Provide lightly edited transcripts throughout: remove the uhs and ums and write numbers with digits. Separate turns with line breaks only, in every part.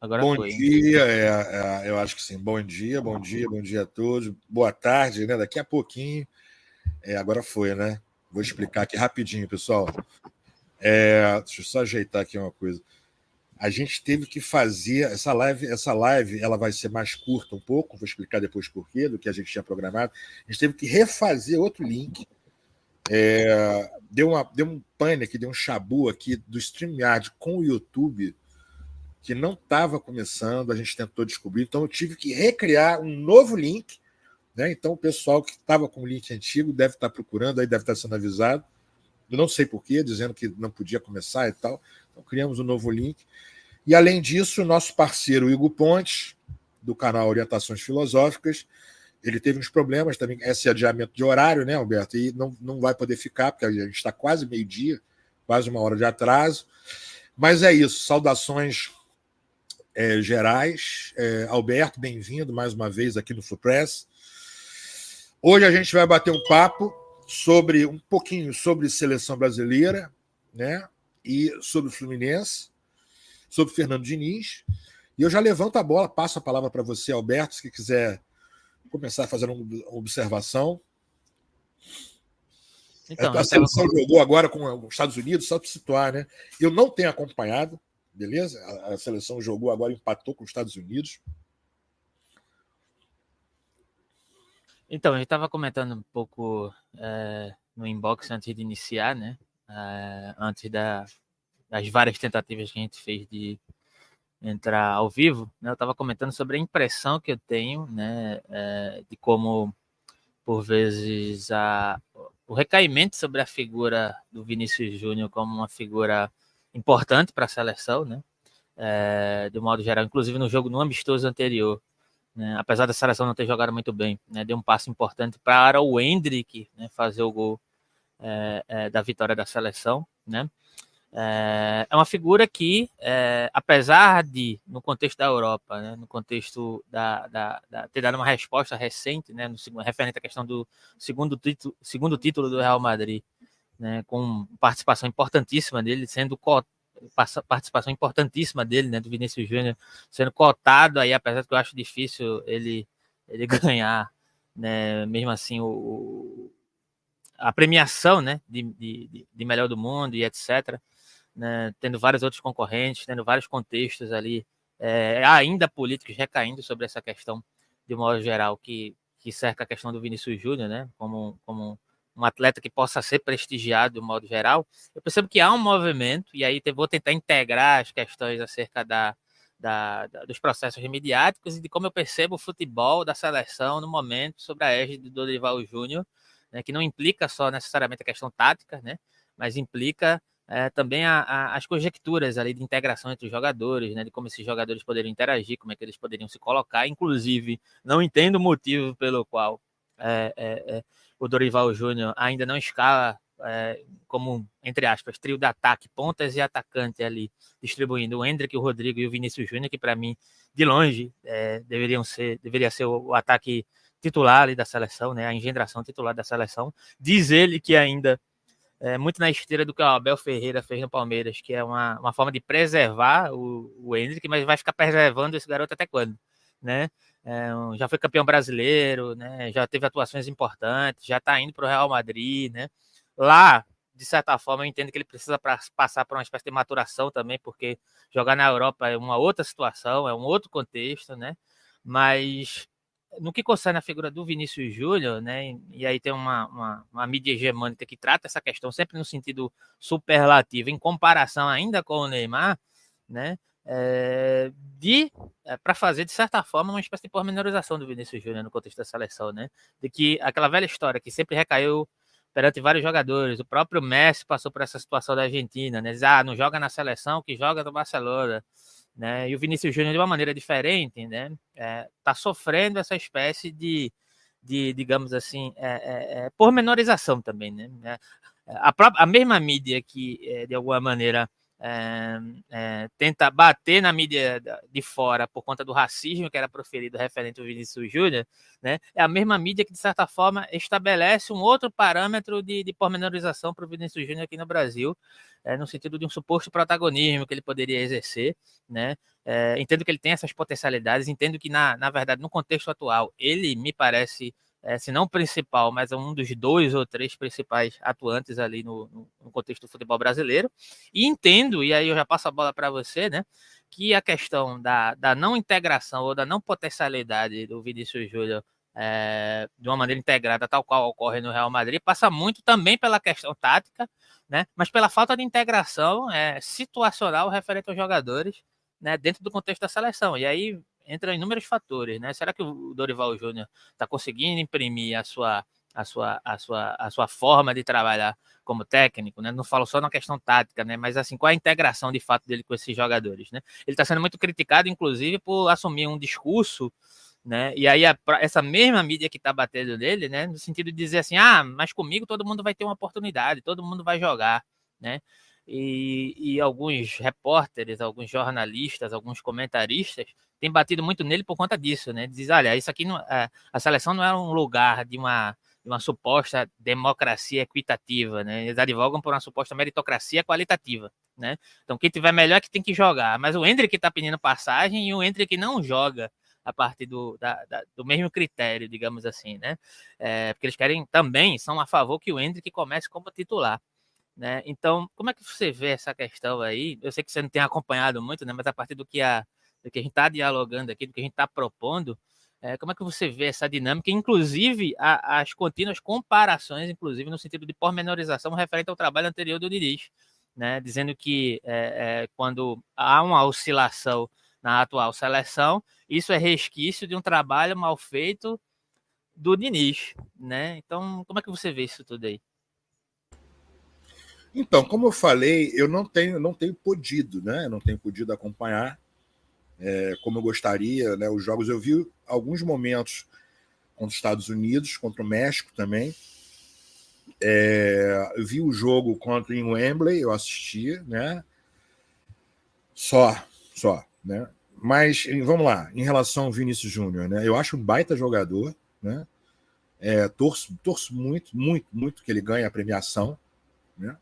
Agora
Bom
foi.
dia, eu acho que sim. Bom dia a todos. Boa tarde, né? Daqui a pouquinho. Agora foi, né? Vou explicar aqui rapidinho, pessoal. Deixa eu só ajeitar aqui uma coisa. A gente teve que fazer essa live, ela vai ser mais curta um pouco, vou explicar depois porquê, do que a gente tinha programado. A gente teve que refazer outro link. Deu um pane aqui, deu um chabu aqui do StreamYard com o YouTube, que não estava começando, a gente tentou descobrir, então eu tive que recriar um novo link, né? Então o pessoal que estava com o link antigo deve estar procurando, aí deve estar sendo avisado. Eu não sei porquê, dizendo que não podia começar e tal. Então criamos um novo link. E além disso, o nosso parceiro Igor Pontes, do canal Orientações Filosóficas, ele teve uns problemas também, esse adiamento de horário, né, Alberto? E não vai poder ficar, porque a gente está quase meio-dia, quase uma hora de atraso. Mas é isso, saudações gerais. Alberto, bem-vindo mais uma vez aqui no Full Press. Hoje a gente vai bater um papo sobre um pouquinho sobre seleção brasileira, né? E sobre o Fluminense, sobre o Fernando Diniz. E eu já levanto a bola, passo a palavra para você, Alberto, se quiser começar a fazer uma observação.
Então,
a seleção jogou agora com os Estados Unidos, só para situar, né? Eu não tenho acompanhado, beleza? A seleção jogou agora, empatou com os Estados Unidos.
Então, a gente estava comentando um pouco no inbox antes de iniciar, né? Antes das várias tentativas que a gente fez de entrar ao vivo, né? Eu estava comentando sobre a impressão que eu tenho, né? De como, por vezes, o recaimento sobre a figura do Vinícius Júnior como uma figura importante para a seleção, né? De modo geral, inclusive no amistoso anterior, né? Apesar da seleção não ter jogado muito bem, né? Deu um passo importante para o Endrick, né? Fazer o gol da vitória da seleção, né? É uma figura que, apesar de, no contexto da Europa, né, no contexto ter dado uma resposta recente, né, referente à questão do segundo título do Real Madrid, né, com participação importantíssima dele, participação importantíssima dele, né, do Vinícius Júnior, sendo cotado aí, apesar que eu acho difícil ele ganhar, né, mesmo assim, a premiação, né, de melhor do mundo e etc., né, tendo vários outros concorrentes, tendo vários contextos ali, ainda políticos recaindo sobre essa questão, de modo geral, que cerca a questão do Vinícius Júnior, né, como um atleta que possa ser prestigiado de um modo geral. Eu percebo que há um movimento, e aí vou tentar integrar as questões acerca dos processos midiáticos e de como eu percebo o futebol da seleção no momento sob a égide do Dorival Júnior, né, que não implica só necessariamente a questão tática, né, mas implica também as conjecturas ali de integração entre os jogadores, né, de como esses jogadores poderiam interagir, como é que eles poderiam se colocar. Inclusive, não entendo o motivo pelo qual o Dorival Júnior ainda não escala como, entre aspas, trio de ataque, pontas e atacante ali, distribuindo o Endrick, o Rodrigo e o Vinícius Júnior, que para mim, de longe, deveria ser o ataque titular ali da seleção, né, a engendração titular da seleção. Diz ele que ainda muito na esteira do que o Abel Ferreira fez no Palmeiras, que é uma forma de preservar o Endrick, mas vai ficar preservando esse garoto até quando, né? Já foi campeão brasileiro, né? Já teve atuações importantes, já está indo para o Real Madrid, né? Lá, de certa forma, eu entendo que ele precisa passar por uma espécie de maturação também, porque jogar na Europa é uma outra situação, é um outro contexto, né? Mas no que concerne a figura do Vinícius Júnior, né, e aí tem uma mídia hegemônica que trata essa questão sempre no sentido superlativo, em comparação ainda com o Neymar, né, para fazer, de certa forma, uma espécie de pormenorização do Vinícius Júnior no contexto da seleção, né, de que aquela velha história que sempre recaiu perante vários jogadores, o próprio Messi passou por essa situação da Argentina, né, não joga na seleção, que joga no Barcelona, né? E o Vinícius Júnior, de uma maneira diferente, né, tá sofrendo essa espécie de digamos assim, pormenorização também, né? A mesma mídia que, de alguma maneira, tenta bater na mídia de fora por conta do racismo que era proferido referente ao Vinícius Júnior, né, é a mesma mídia que, de certa forma, estabelece um outro parâmetro de pormenorização para o Vinícius Júnior aqui no Brasil, no sentido de um suposto protagonismo que ele poderia exercer, né? Entendo que ele tem essas potencialidades, entendo que, na verdade, no contexto atual, ele me parece, se não o principal, mas um dos 2 ou 3 principais atuantes ali no contexto do futebol brasileiro. E entendo, e aí eu já passo a bola para você, né, que a questão da não integração ou da não potencialidade do Vinícius Júnior de uma maneira integrada, tal qual ocorre no Real Madrid, passa muito também pela questão tática, né, mas pela falta de integração situacional referente aos jogadores, né, dentro do contexto da seleção. E aí entra inúmeros fatores, né? Será que o Dorival Júnior está conseguindo imprimir a sua forma de trabalhar como técnico, né? Não falo só na questão tática, né? Mas assim, qual a integração de fato dele com esses jogadores, né? Ele está sendo muito criticado, inclusive, por assumir um discurso, né? E aí essa mesma mídia que está batendo nele, né? No sentido de dizer assim, mas comigo todo mundo vai ter uma oportunidade, todo mundo vai jogar, né? E alguns repórteres, alguns jornalistas, alguns comentaristas têm batido muito nele por conta disso, né? Diz, olha, isso aqui a seleção não é um lugar de uma suposta democracia equitativa, né? Eles advogam por uma suposta meritocracia qualitativa, né? Então quem tiver melhor é que tem que jogar, mas o Endrick está pedindo passagem e o Endrick não joga a partir do mesmo critério, digamos assim, né? Porque eles querem também, são a favor que o Endrick comece como titular, né? Então, como é que você vê essa questão aí? Eu sei que você não tem acompanhado muito, né? Mas a partir do que a gente está dialogando aqui, do que a gente está propondo, como é que você vê essa dinâmica, inclusive as contínuas comparações, inclusive no sentido de pormenorização referente ao trabalho anterior do Diniz, né? Dizendo que quando há uma oscilação na atual seleção, isso é resquício de um trabalho mal feito do Diniz, né? Então, como é que você vê isso tudo aí?
Então, como eu falei, eu não tenho podido, né? Eu não tenho podido acompanhar como eu gostaria, né? Os jogos eu vi alguns momentos contra os Estados Unidos, contra o México também. Eu vi o jogo contra em Wembley, eu assisti, né? Só, né? Mas vamos lá, em relação ao Vinícius Júnior, né? Eu acho um baita jogador, né? Torço muito que ele ganhe a premiação, né?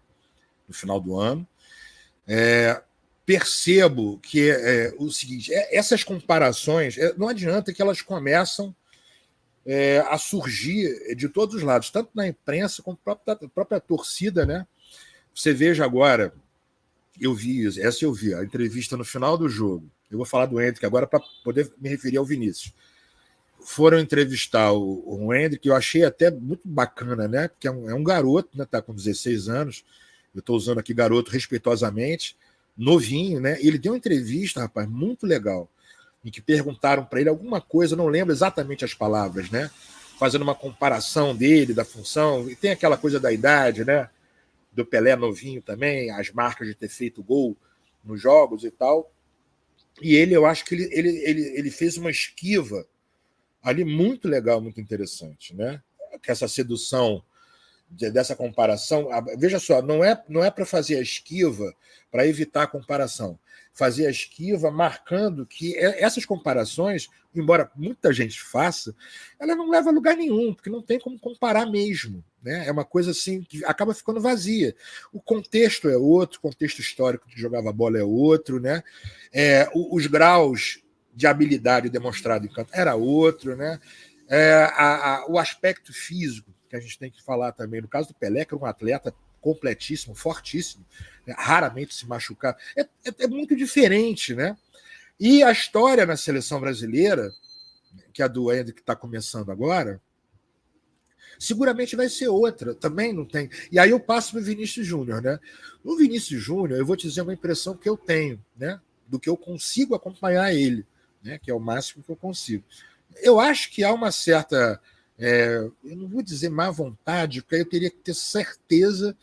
No final do ano. Percebo que o seguinte, essas comparações, não adianta que elas começam a surgir de todos os lados, tanto na imprensa como na própria torcida, né? Você veja agora, eu vi a entrevista no final do jogo. Eu vou falar do Endrick agora para poder me referir ao Vinícius. Foram entrevistar o Endrick, que eu achei até muito bacana, né? Porque é um garoto, né? Tá com 16 anos. Eu estou usando aqui garoto respeitosamente, novinho, né? E ele deu uma entrevista, rapaz, muito legal, em que perguntaram para ele alguma coisa, não lembro exatamente as palavras, né? Fazendo uma comparação dele, da função, e tem aquela coisa da idade, né? Do Pelé novinho também, as marcas de ter feito gol nos jogos e tal. E eu acho que ele fez uma esquiva ali muito legal, muito interessante, né? Que essa sedução dessa comparação, veja só, não é para fazer a esquiva para evitar a comparação, fazer a esquiva marcando que essas comparações, embora muita gente faça, ela não leva a lugar nenhum, porque não tem como comparar mesmo, né? É uma coisa assim que acaba ficando vazia. O contexto é outro, o contexto histórico que jogava bola é outro, né? Os graus de habilidade demonstrado em campo era outro, né? O aspecto físico que a gente tem que falar também. No caso do Pelé, que era um atleta completíssimo, fortíssimo, né? Raramente se machucava. É muito diferente, né? E a história na seleção brasileira, que é a do Endrick que está começando agora, seguramente vai ser outra. Também não tem. E aí eu passo para o Vinícius Júnior, né? No Vinícius Júnior, eu vou te dizer uma impressão que eu tenho, né? Do que eu consigo acompanhar ele, né? Que é o máximo que eu consigo. Eu acho que há uma certa... eu não vou dizer má vontade, porque aí eu teria que ter certeza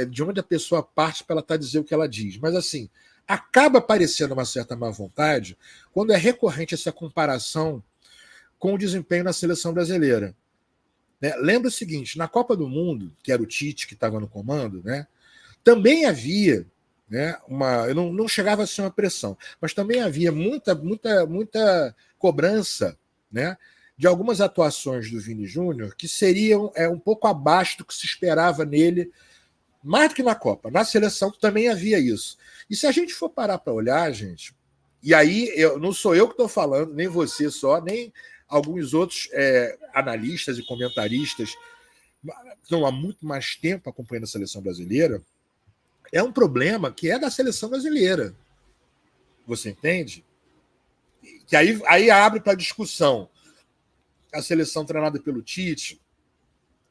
de onde a pessoa parte para ela estar dizendo o que ela diz. Mas, assim, acaba aparecendo uma certa má vontade quando é recorrente essa comparação com o desempenho na seleção brasileira. Né? Lembra o seguinte, na Copa do Mundo, que era o Tite que estava no comando, né, também havia né? Eu não chegava a ser uma pressão, mas também havia muita cobrança, né? De algumas atuações do Vini Júnior que seriam um pouco abaixo do que se esperava nele, mais do que na Copa. Na seleção também havia isso. E se a gente for parar para olhar, gente, e aí não sou eu que estou falando, nem você só, nem alguns outros analistas e comentaristas que estão há muito mais tempo acompanhando a seleção brasileira, é um problema que é da seleção brasileira. Você entende? Que aí abre para discussão a seleção treinada pelo Tite.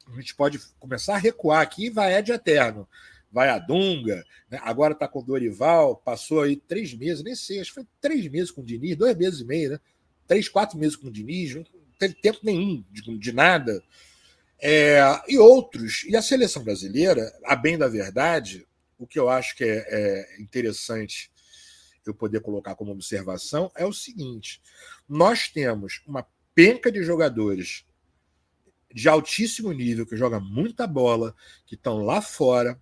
A gente pode começar a recuar aqui e vai de eterno. Vai a Dunga, né? Agora está com o Dorival, passou aí 3 meses, nem sei, acho que foi 3 meses com o Diniz, 2 meses e meio, né? 3, 4 meses com o Diniz, não teve tempo nenhum de nada. E outros. E a seleção brasileira, a bem da verdade, o que eu acho que é interessante eu poder colocar como observação é o seguinte: nós temos uma penca de jogadores de altíssimo nível, que jogam muita bola, que estão lá fora,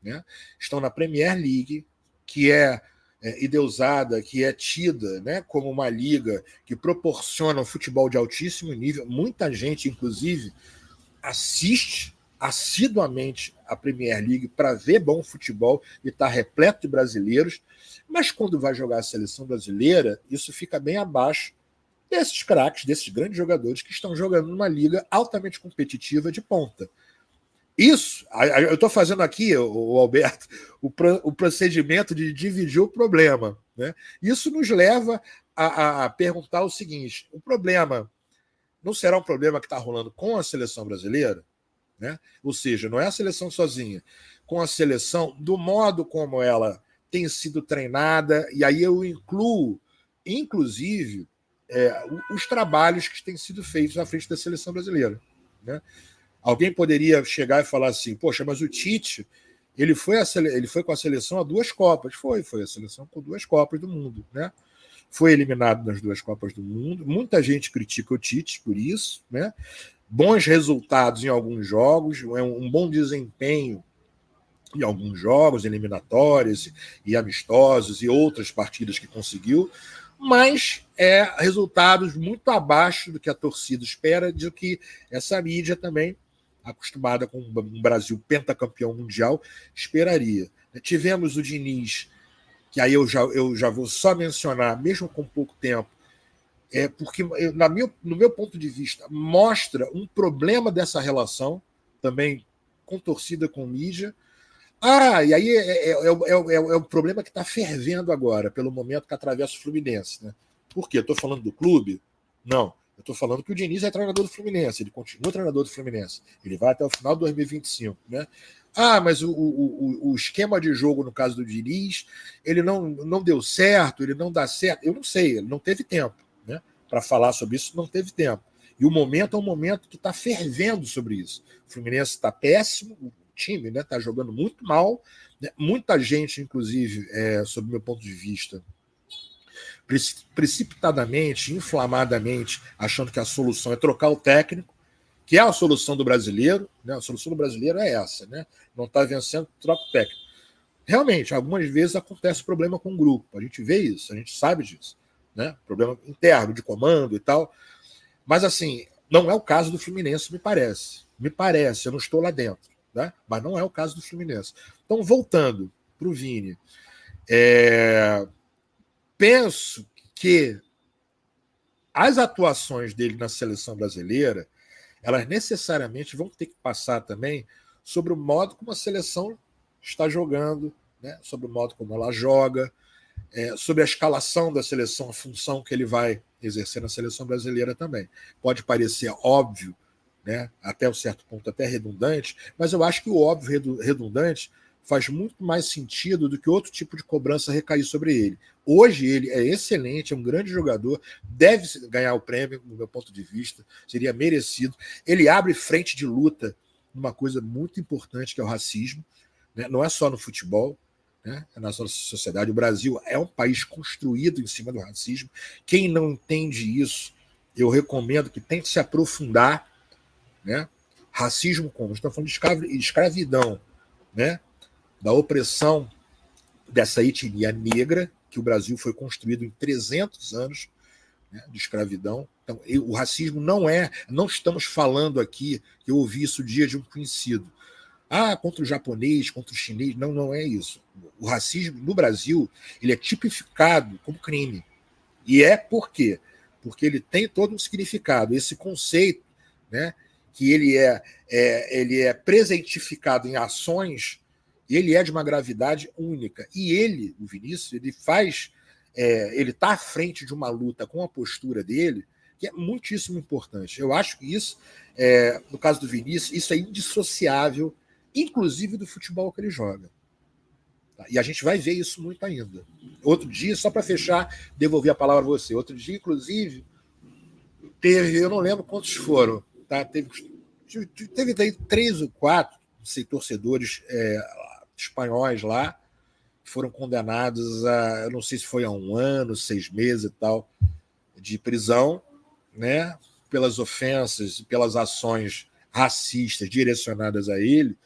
né? Estão na Premier League, que é endeusada, que é tida, né, como uma liga que proporciona um futebol de altíssimo nível. Muita gente, inclusive, assiste assiduamente a Premier League para ver bom futebol e está repleto de brasileiros, mas quando vai jogar a seleção brasileira, isso fica bem abaixo desses craques, desses grandes jogadores que estão jogando numa liga altamente competitiva de ponta. Isso, eu estou fazendo aqui, o Alberto, o procedimento de dividir o problema, né? Isso nos leva a perguntar o seguinte: o problema não será um problema que está rolando com a seleção brasileira, né? Ou seja, não é a seleção sozinha, com a seleção, do modo como ela tem sido treinada, e aí eu incluo, inclusive, os trabalhos que têm sido feitos na frente da seleção brasileira, né? Alguém poderia chegar e falar assim: poxa, mas o Tite ele foi com a seleção a 2 Copas. Foi a seleção com 2 Copas do Mundo, né? Foi eliminado nas 2 Copas do Mundo. Muita gente critica o Tite por isso, né? Bons resultados em alguns jogos, um bom desempenho em alguns jogos, eliminatórios e amistosos e outras partidas que conseguiu, mas resultados muito abaixo do que a torcida espera, de que essa mídia também, acostumada com um Brasil pentacampeão mundial, esperaria. Tivemos o Diniz, que aí eu já vou só mencionar, mesmo com pouco tempo, porque, no meu ponto de vista, mostra um problema dessa relação, também com torcida, com mídia. E aí é o problema que está fervendo agora, pelo momento que atravessa o Fluminense. Né? Por quê? Estou falando do clube? Não. Eu estou falando que o Diniz é treinador do Fluminense, ele continua treinador do Fluminense. Ele vai até o final de 2025. Né? Mas o esquema de jogo, no caso do Diniz, ele não deu certo, ele não dá certo. Eu não sei, ele não teve tempo. Né? Para falar sobre isso, não teve tempo. E o momento é um momento que está fervendo sobre isso. O Fluminense está péssimo, o time está jogando muito mal. Né? Muita gente, inclusive, sob o meu ponto de vista, precipitadamente, inflamadamente, achando que a solução é trocar o técnico, que é a solução do brasileiro. Né? A solução do brasileiro é essa. Né? Não está vencendo, troca o técnico. Realmente, algumas vezes acontece problema com o grupo. A gente vê isso, a gente sabe disso. Né? Problema interno, de comando e tal. Mas, assim, não é o caso do Fluminense, me parece. Me parece, eu não estou lá dentro. Né? Mas não é o caso do Fluminense. Então, voltando para o Vini, penso que as atuações dele na seleção brasileira, elas necessariamente vão ter que passar também sobre o modo como a seleção está jogando, né? Sobre o modo como ela joga, sobre a escalação da seleção, a função que ele vai exercer na seleção brasileira também. Pode parecer óbvio, né? Até um certo ponto até redundante, mas eu acho que o óbvio redundante faz muito mais sentido do que outro tipo de cobrança recair sobre ele. Hoje ele é excelente, é um grande jogador, deve ganhar o prêmio, no meu ponto de vista, seria merecido. Ele abre frente de luta numa coisa muito importante, que é o racismo, né? Não é só no futebol, né? É na nossa sociedade. O Brasil é um país construído em cima do racismo. Quem não entende isso, eu recomendo que tente se aprofundar. Né? Racismo como? Estamos falando de escravidão, né? Da opressão dessa etnia negra, que o Brasil foi construído em 300 anos, né, de escravidão. Então, o racismo não estamos falando aqui, eu ouvi isso dia de um conhecido, contra o japonês, contra o chinês, não é isso. O racismo no Brasil, ele é tipificado como crime. E por quê? Porque ele tem todo um significado. Esse conceito, né, que ele é presentificado em ações, ele é de uma gravidade única. E ele, o Vinícius, ele está à frente de uma luta com a postura dele, que é muitíssimo importante. Eu acho que isso, no caso do Vinícius, isso é indissociável, inclusive do futebol que ele joga. E a gente vai ver isso muito ainda. Outro dia, só para fechar, devolver a palavra a você. Outro dia, inclusive, eu não lembro quantos foram, tá? Teve 3 ou 4, sei, torcedores espanhóis lá, que foram condenados eu não sei se foi a 1 ano, 6 meses e tal, de prisão, né? Pelas ofensas, pelas ações racistas direcionadas a ele.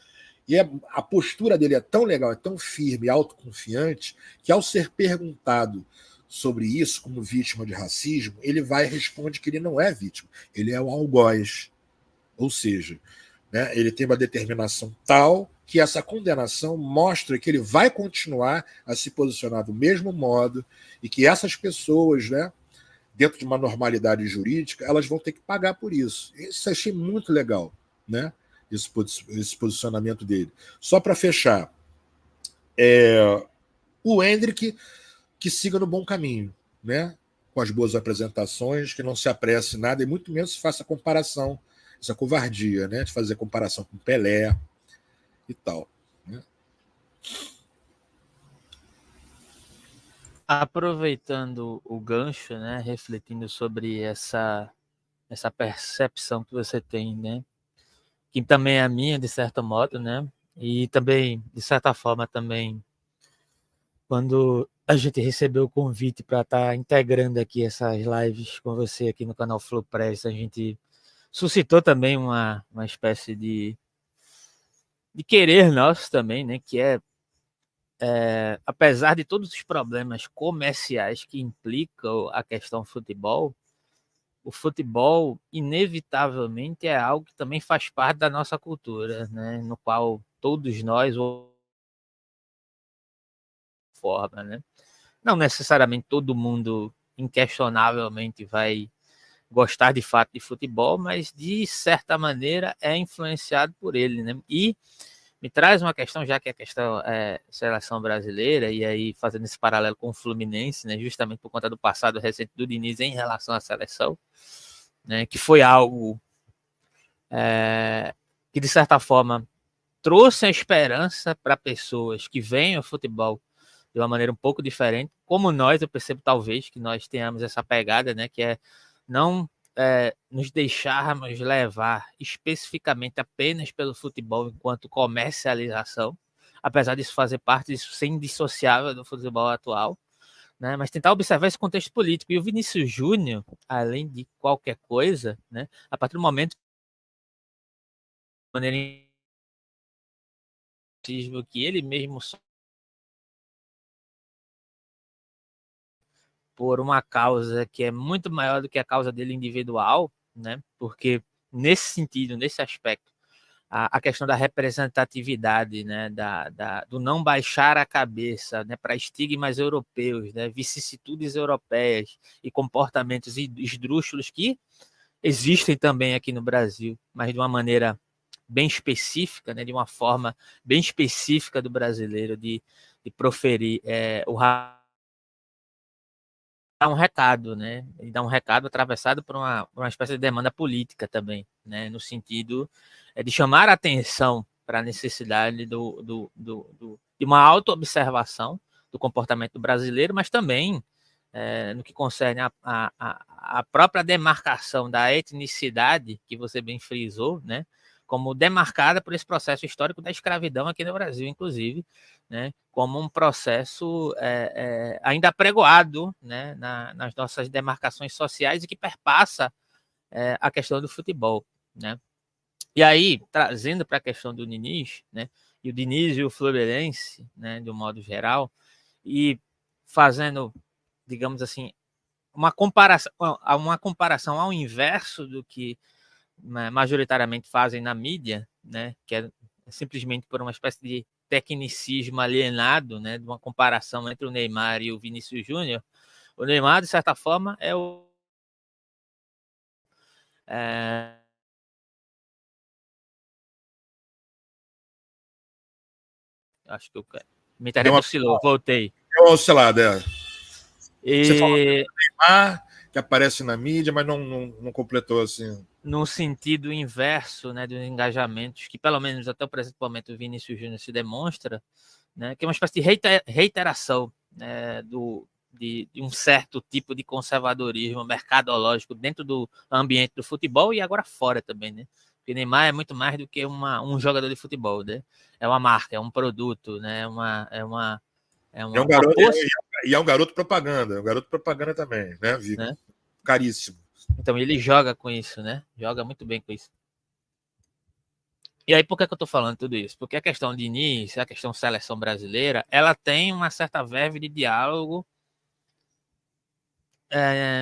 E a postura dele é tão legal, é tão firme, autoconfiante, que ao ser perguntado sobre isso como vítima de racismo, ele responde que ele não é vítima, ele é o algoz. Ou seja, né, ele tem uma determinação tal que essa condenação mostra que ele vai continuar a se posicionar do mesmo modo e que essas pessoas, né, dentro de uma normalidade jurídica, elas vão ter que pagar por isso. Isso eu achei muito legal, né? Esse posicionamento dele. Só para fechar, o Endrick que siga no bom caminho, né? Com as boas apresentações, que não se apresse nada e muito menos faça comparação, essa covardia, né? De fazer comparação com Pelé e tal. Né?
Aproveitando o gancho, né? Refletindo sobre essa percepção que você tem, né? Que também é a minha, de certo modo, né? E também, de certa forma, também, quando a gente recebeu o convite para estar integrando aqui essas lives com você aqui no canal Flow Press, a gente suscitou também uma espécie de querer nosso também, né? Que apesar de todos os problemas comerciais que implicam a questão futebol, o futebol inevitavelmente é algo que também faz parte da nossa cultura, né? No qual todos nós forma, né? Não necessariamente todo mundo inquestionavelmente vai gostar de fato de futebol, mas de certa maneira é influenciado por ele, né? E me traz uma questão, já que a questão é seleção brasileira, e aí fazendo esse paralelo com o Fluminense, né? Justamente por conta do passado recente do Diniz em relação à seleção, né? Que foi algo que de certa forma trouxe a esperança para pessoas que veem o futebol de uma maneira um pouco diferente, como nós, eu percebo talvez que nós tenhamos essa pegada, né, que é não nos deixarmos levar especificamente apenas pelo futebol enquanto comercialização, apesar disso fazer parte, disso ser indissociável do futebol atual, né, mas tentar observar esse contexto político. E o Vinícius Júnior, além de qualquer coisa, né, a partir do momento que ele mesmo por uma causa que é muito maior do que a causa dele individual, né? Porque nesse sentido, nesse aspecto, a questão da representatividade, né? Do não baixar a cabeça, né? Para estigmas europeus, né? Vicissitudes europeias e comportamentos esdrúxulos que existem também aqui no Brasil, mas de uma maneira bem específica, né? De uma forma bem específica do brasileiro de proferir o dá um recado, né? E dá um recado atravessado por uma espécie de demanda política também, né? No sentido de chamar a atenção para a necessidade de uma autoobservação do comportamento brasileiro, mas também no que concerne a própria demarcação da etnicidade, que você bem frisou, né? Como demarcada por esse processo histórico da escravidão aqui no Brasil, inclusive, né, como um processo ainda apregoado, né, nas nossas demarcações sociais e que perpassa a questão do futebol, né? E aí, trazendo para a questão do Diniz, né, e o Diniz e o Fluminense, né, de um modo geral, e fazendo, digamos assim, uma comparação ao inverso do que majoritariamente fazem na mídia, né, que é simplesmente por uma espécie de tecnicismo alienado, né, de uma comparação entre o Neymar e o Vinícius Júnior. O Neymar, de certa forma, é o acho que minha
Deu
internet oscilou, voltei.
uma oscilada. Você falou
E
do Neymar, que aparece na mídia, mas não completou assim.
no sentido inverso, né, dos engajamentos, que pelo menos até o presente momento o Vinícius Júnior se demonstra, né, que é uma espécie de reiteração, né, de um certo tipo de conservadorismo mercadológico dentro do ambiente do futebol e agora fora também, né? Porque Neymar é muito mais do que um jogador de futebol, né? É uma marca, é um produto, né?
É um
uma
garoto,
poça,
e é um garoto propaganda, é um garoto propaganda também, né, Vigo?
né?
Caríssimo.
Então ele joga com isso, né? Joga muito bem com isso. E aí, por que eu estou falando tudo isso? Porque a questão de início, a questão seleção brasileira, ela tem uma certa verve de diálogo.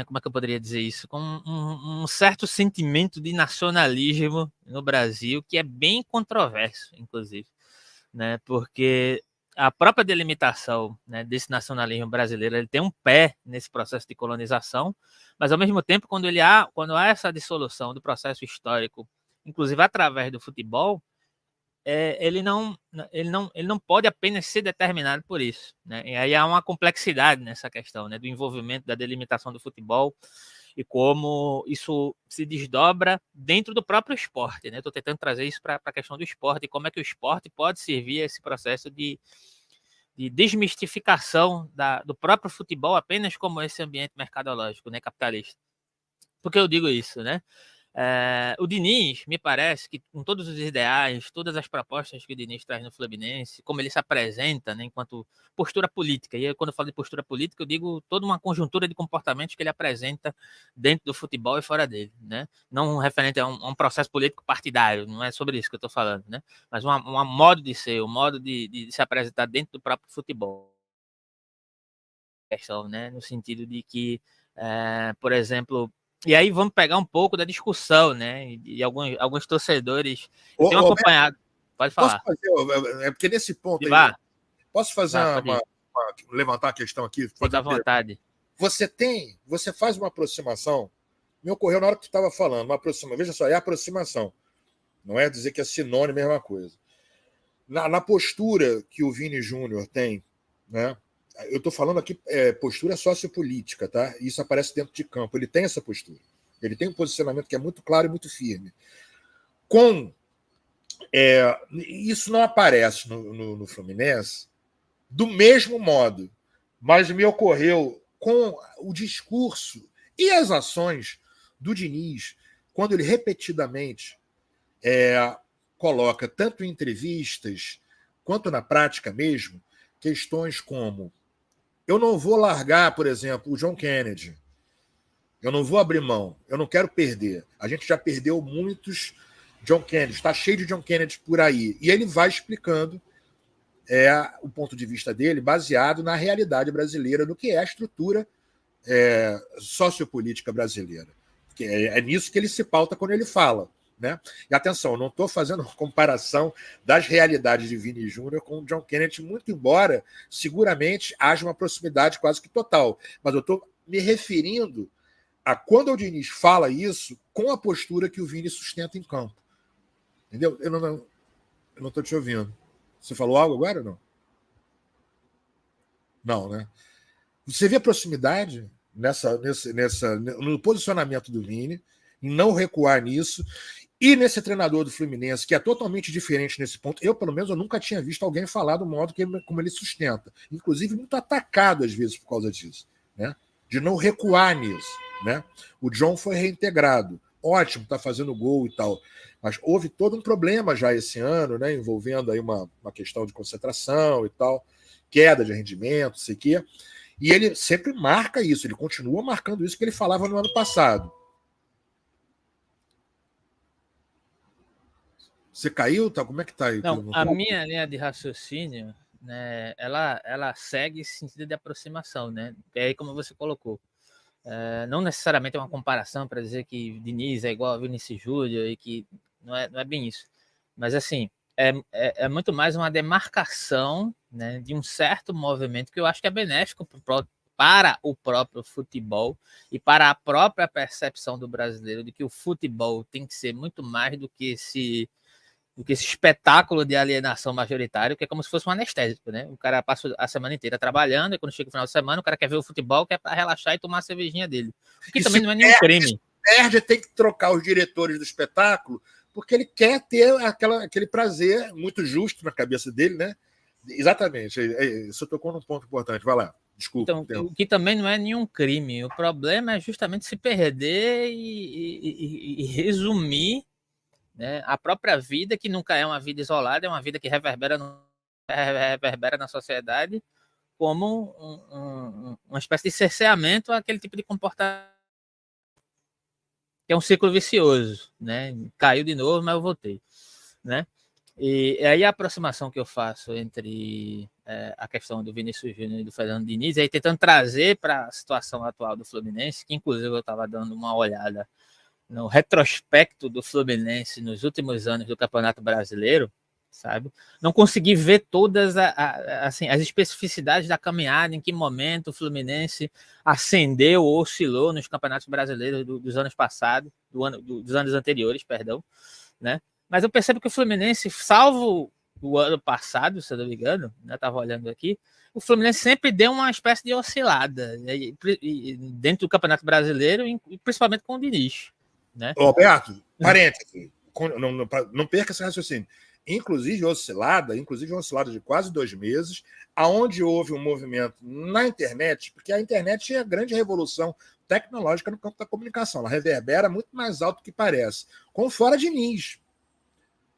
Como é que eu poderia dizer isso? Com um certo sentimento de nacionalismo no Brasil, que é bem controverso, inclusive, né? Porque a própria delimitação, né, desse nacionalismo brasileiro, ele tem um pé nesse processo de colonização, mas ao mesmo tempo, quando há essa dissolução do processo histórico, inclusive através do futebol, ele não pode apenas ser determinado por isso, né? E aí há uma complexidade nessa questão, né, do envolvimento da delimitação do futebol e como isso se desdobra dentro do próprio esporte, né? Estou tentando trazer isso para a questão do esporte e como é que o esporte pode servir a esse processo de desmistificação do próprio futebol apenas como esse ambiente mercadológico, né, capitalista. Por que eu digo isso, né? O Diniz, me parece que com todos os ideais, todas as propostas que o Diniz traz no Fluminense, como ele se apresenta, né, enquanto postura política, e aí, quando eu falo de postura política, eu digo toda uma conjuntura de comportamentos que ele apresenta dentro do futebol e fora dele, né? Não referente a um processo político partidário, não é sobre isso que eu estou falando, né? Mas um modo de ser, um modo de se apresentar dentro do próprio futebol. Questão, né? No sentido de que, por exemplo, e aí vamos pegar um pouco da discussão, né? E alguns torcedores. Eu tenho
Ô, Beto,
acompanhado. Pode
posso
falar.
fazer, porque nesse ponto aí,
Vá,
posso fazer
vá, pode ir.
levantar a questão aqui, fazer
Fica à
uma pergunta.
vontade.
Você faz uma aproximação, me ocorreu na hora que tu estava falando, veja só, é aproximação, não é dizer que é sinônimo, é a mesma coisa. Na postura que o Vini Júnior tem, né? Eu estou falando aqui postura sociopolítica, tá? Isso aparece dentro de campo. Ele tem essa postura. Ele tem um posicionamento que é muito claro e muito firme. Isso não aparece no Fluminense do mesmo modo, mas me ocorreu com o discurso e as ações do Diniz, quando ele repetidamente coloca, tanto em entrevistas quanto na prática mesmo, questões como: eu não vou largar, por exemplo, o John Kennedy, eu não vou abrir mão, eu não quero perder. A gente já perdeu muitos John Kennedy, está cheio de John Kennedy por aí. E ele vai explicando o ponto de vista dele baseado na realidade brasileira, no que é a estrutura sociopolítica brasileira. Porque é nisso que ele se pauta quando ele fala. Né? E atenção, não estou fazendo uma comparação das realidades de Vini Júnior com o John Kennedy, muito embora seguramente haja uma proximidade quase que total. Mas eu estou me referindo a quando o Diniz fala isso com a postura que o Vini sustenta em campo. Entendeu? Eu não estou te ouvindo. Você falou algo agora ou não? Não, né? Você vê a proximidade no posicionamento do Vini, em não recuar nisso, e nesse treinador do Fluminense, que é totalmente diferente nesse ponto. Eu, pelo menos, eu nunca tinha visto alguém falar do modo como ele sustenta. Inclusive, muito atacado, às vezes, por causa disso. Né? De não recuar nisso. Né? O John foi reintegrado. Ótimo, está fazendo gol e tal. Mas houve todo um problema já esse ano, né? Envolvendo aí uma questão de concentração e tal, queda de rendimento, sei o quê. E ele sempre marca isso, ele continua marcando isso que ele falava no ano passado. Você caiu? Tá? Como é que tá aí?
Não, a minha linha de raciocínio né, ela segue esse sentido de aproximação, né? E aí, como você colocou, não necessariamente é uma comparação para dizer que Diniz é igual a Vinícius Júnior e que não é bem isso. Mas, assim, é muito mais uma demarcação, né, de um certo movimento que eu acho que é benéfico para o próprio futebol e para a própria percepção do brasileiro de que o futebol tem que ser muito mais do que esse espetáculo de alienação majoritário, que é como se fosse um anestésico, né? O cara passa a semana inteira trabalhando, e quando chega o final de semana, o cara quer ver o futebol, quer para relaxar e tomar a cervejinha dele. O que
E
também
se
não é nenhum crime.
perde, tem que trocar os diretores do espetáculo, porque ele quer ter aquele prazer muito justo na cabeça dele, né? Exatamente. Isso tocou num ponto importante. Vai lá. Desculpa.
Então, o que também não é nenhum crime. O problema é justamente se perder e resumir, né, a própria vida, que nunca é uma vida isolada, é uma vida que reverbera na sociedade, como uma espécie de cerceamento àquele tipo de comportamento, que é um ciclo vicioso, né? Caiu de novo, mas eu voltei, né? E aí a aproximação que eu faço entre a questão do Vinícius Júnior e do Fernando Diniz, aí tentando trazer para a situação atual do Fluminense, que inclusive eu estava dando uma olhada no retrospecto do Fluminense nos últimos anos do Campeonato Brasileiro, sabe? Não consegui ver todas assim, as especificidades da caminhada, em que momento o Fluminense ascendeu ou oscilou nos campeonatos brasileiros dos anos passados, dos anos anteriores, perdão, né? Mas eu percebo que o Fluminense, salvo o ano passado, se eu não me engano, eu estava olhando aqui, o Fluminense sempre deu uma espécie de oscilada, dentro do Campeonato Brasileiro, e principalmente com o Diniz, né?
Roberto, parênteses, não perca esse raciocínio. Inclusive oscilada de quase 2 meses, aonde houve um movimento na internet, porque a internet é a grande revolução tecnológica no campo da comunicação, ela reverbera muito mais alto do que parece, com fora Diniz.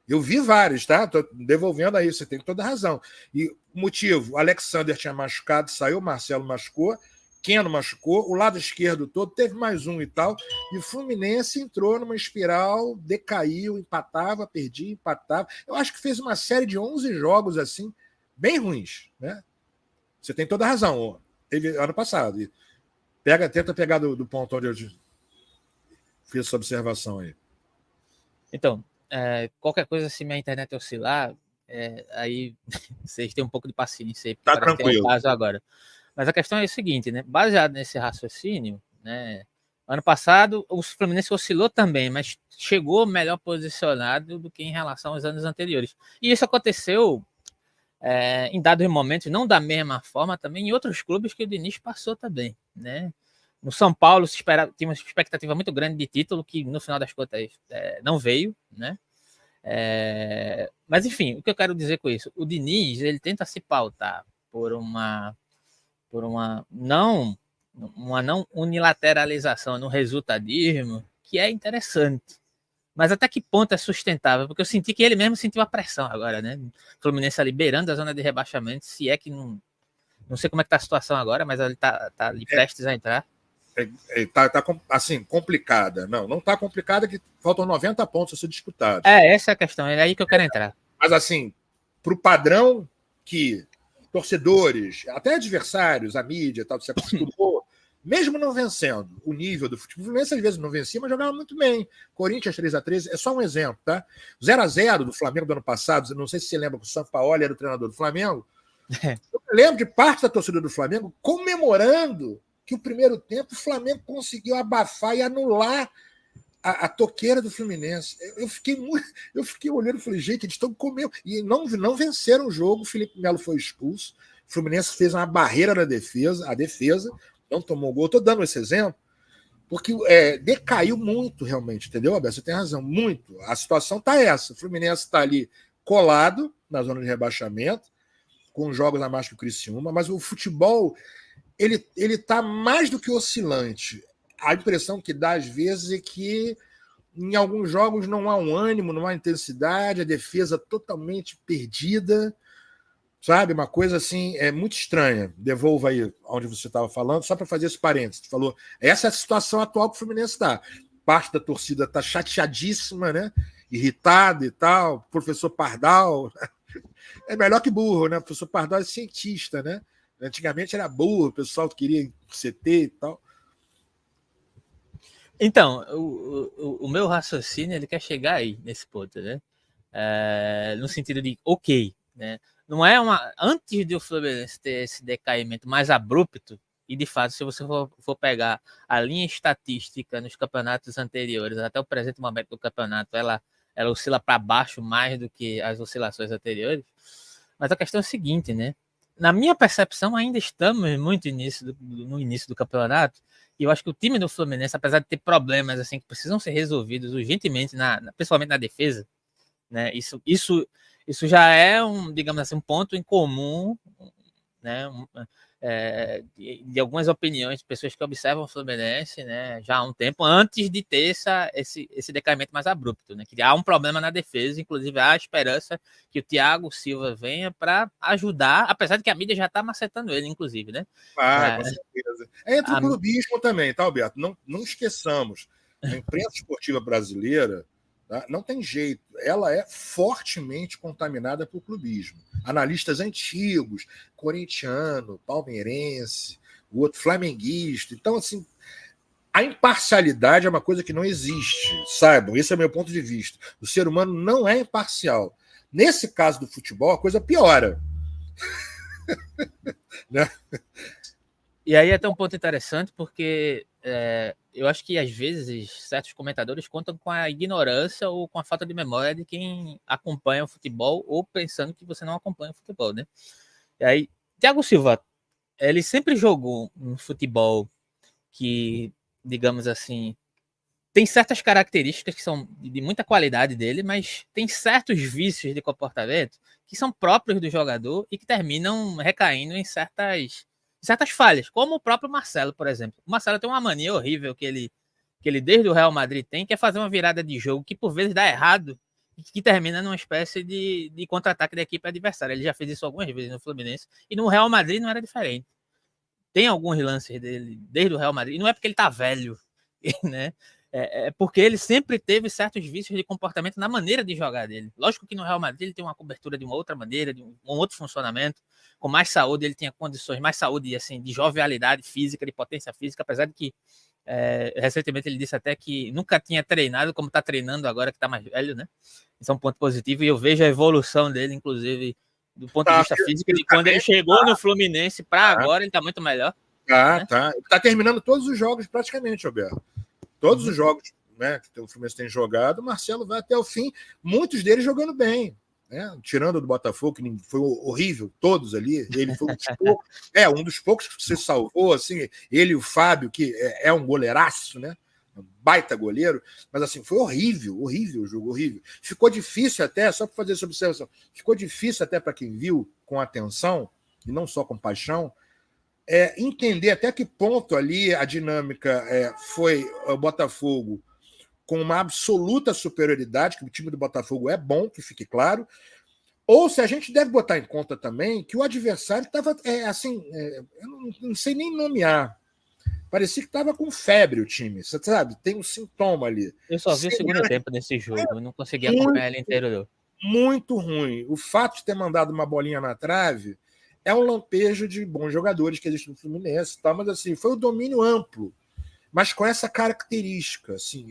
Eu vi vários, tá? Tô devolvendo aí, você tem toda a razão. E o motivo, Alexander tinha machucado, saiu, Marcelo machucou, Keno machucou, o lado esquerdo todo, teve mais um e tal, e o Fluminense entrou numa espiral, decaiu, empatava, perdia, empatava. Eu acho que fez uma série de 11 jogos assim, bem ruins, né? Você tem toda a razão. Teve ano passado. E tenta pegar do ponto onde eu fiz essa observação aí.
Então, qualquer coisa, se minha internet oscilar, aí vocês têm um pouco de paciência aí,
Tá
para ter
tranquilo.
o caso agora. Mas a questão é o seguinte, né? Baseado nesse raciocínio, né? Ano passado o Fluminense oscilou também, mas chegou melhor posicionado do que em relação aos anos anteriores. E isso aconteceu em dados momentos, não da mesma forma, também em outros clubes que o Diniz passou também, né? No São Paulo tinha uma expectativa muito grande de título, que no final das contas não veio, né? Mas enfim, o que eu quero dizer com isso? O Diniz, ele tenta se pautar por uma não unilateralização no resultadismo, que é interessante. Mas até que ponto é sustentável? Porque eu senti que ele mesmo sentiu a pressão agora, né? O Fluminense ali beirando a zona de rebaixamento, se é que não sei como é que tá a situação agora, mas ele tá ali prestes a entrar.
Tá assim, complicada. Não tá complicada, que faltam 90 pontos a ser disputados.
Essa é a questão, é aí que eu quero entrar.
Mas assim, para o padrão que torcedores, até adversários, a mídia, tal, se acostumou, mesmo não vencendo o nível do futebol, o Fluminense às vezes não vencia, mas jogava muito bem. Corinthians 3-3 é só um exemplo, tá? 0-0 do Flamengo do ano passado, não sei se você lembra que o Sampaoli era o treinador do Flamengo. Eu lembro de parte da torcida do Flamengo comemorando que o primeiro tempo o Flamengo conseguiu abafar e anular a toqueira do Fluminense. Eu fiquei olhando e falei, gente, eles estão comendo. E não venceram o jogo, o Felipe Melo foi expulso, o Fluminense fez uma barreira na defesa, a defesa não tomou gol. Estou dando esse exemplo, porque decaiu muito realmente, entendeu, Abel? Você tem razão, muito. A situação está essa. O Fluminense está ali colado na zona de rebaixamento, com jogos a mais que o Criciúma, mas o futebol ele tá mais do que oscilante. A impressão que dá às vezes é que em alguns jogos não há um ânimo, não há intensidade, a defesa totalmente perdida, sabe? Uma coisa assim, muito estranha. Devolva aí onde você estava falando, só para fazer esse parênteses. Você falou, essa é a situação atual que o Fluminense está. Parte da torcida está chateadíssima, né? Irritada e tal. Professor Pardal É melhor que burro, né? O professor Pardal é cientista, né? Antigamente era burro, o pessoal queria CT e tal.
Então, o meu raciocínio ele quer chegar aí nesse ponto, né? No sentido de, ok, né? Não é antes de o Fluminense ter esse decaimento mais abrupto, e de fato, se você for pegar a linha estatística nos campeonatos anteriores, até o presente momento do campeonato, ela oscila para baixo mais do que as oscilações anteriores. Mas a questão é a seguinte, né? Na minha percepção, ainda estamos muito no início do campeonato, e eu acho que o time do Fluminense, apesar de ter problemas assim que precisam ser resolvidos urgentemente, principalmente na defesa, né? Isso já é digamos assim, um ponto em comum, né? De algumas opiniões de pessoas que observam o Fluminense, né? Já há um tempo antes de ter esse decaimento mais abrupto, né? Que há um problema na defesa, inclusive há a esperança que o Thiago Silva venha para ajudar, apesar de que a mídia já está macetando ele, inclusive, né?
Com certeza. Entra o clubismo também, tá, Alberto? Não esqueçamos. A imprensa esportiva brasileira, tá? Não tem jeito. Ela é fortemente contaminada por clubismo. Analistas antigos, corintiano, palmeirense, o outro flamenguista. Então, assim, a imparcialidade é uma coisa que não existe. Saibam, esse é o meu ponto de vista. O ser humano não é imparcial. Nesse caso do futebol, a coisa piora. Né?
E aí até um ponto interessante, porque eu acho que às vezes certos comentadores contam com a ignorância ou com a falta de memória de quem acompanha o futebol ou pensando que você não acompanha o futebol, né? E aí, Thiago Silva, ele sempre jogou um futebol que, digamos assim, tem certas características que são de muita qualidade dele, mas tem certos vícios de comportamento que são próprios do jogador e que terminam recaindo em certas falhas, como o próprio Marcelo, por exemplo. O Marcelo tem uma mania horrível que ele desde o Real Madrid tem, que é fazer uma virada de jogo que por vezes dá errado e que termina numa espécie de contra-ataque da equipe adversária. Ele já fez isso algumas vezes no Fluminense e no Real Madrid não era diferente. Tem alguns lances dele desde o Real Madrid, e não é porque ele tá velho, né? É porque ele sempre teve certos vícios de comportamento na maneira de jogar dele. Lógico que no Real Madrid ele tem uma cobertura de uma outra maneira, de um outro funcionamento, com mais saúde, ele tinha condições, mais saúde assim, de jovialidade física, de potência física, apesar de que recentemente ele disse até que nunca tinha treinado como está treinando agora que está mais velho, né? Isso é um ponto positivo e eu vejo a evolução dele, inclusive, do ponto de vista físico, de quando ele chegou no Fluminense para agora, ele está muito melhor.
Né? Tá terminando todos os jogos praticamente, Alberto. Todos os jogos, né, que o Fluminense tem jogado, o Marcelo vai até o fim, muitos deles jogando bem, né? Tirando do Botafogo, que foi horrível, todos ali, ele foi um dos poucos que se salvou, assim, ele e o Fábio, que é um goleiraço, né? Um baita goleiro, mas assim, foi horrível o jogo, horrível. Ficou difícil até, só para fazer essa observação, ficou difícil até para quem viu com atenção, e não só com paixão, entender até que ponto ali a dinâmica foi o Botafogo com uma absoluta superioridade, que o time do Botafogo é bom, que fique claro, ou se a gente deve botar em conta também que o adversário estava, eu não sei nem nomear, parecia que estava com febre o time, você sabe? Tem um sintoma ali.
Eu só vi o segundo tempo desse jogo, eu não consegui acompanhar ele inteiro, não.
Muito ruim. O fato de ter mandado uma bolinha na trave é um lampejo de bons jogadores que existem no Fluminense, tá? Mas assim, foi o domínio amplo, mas com essa característica, assim,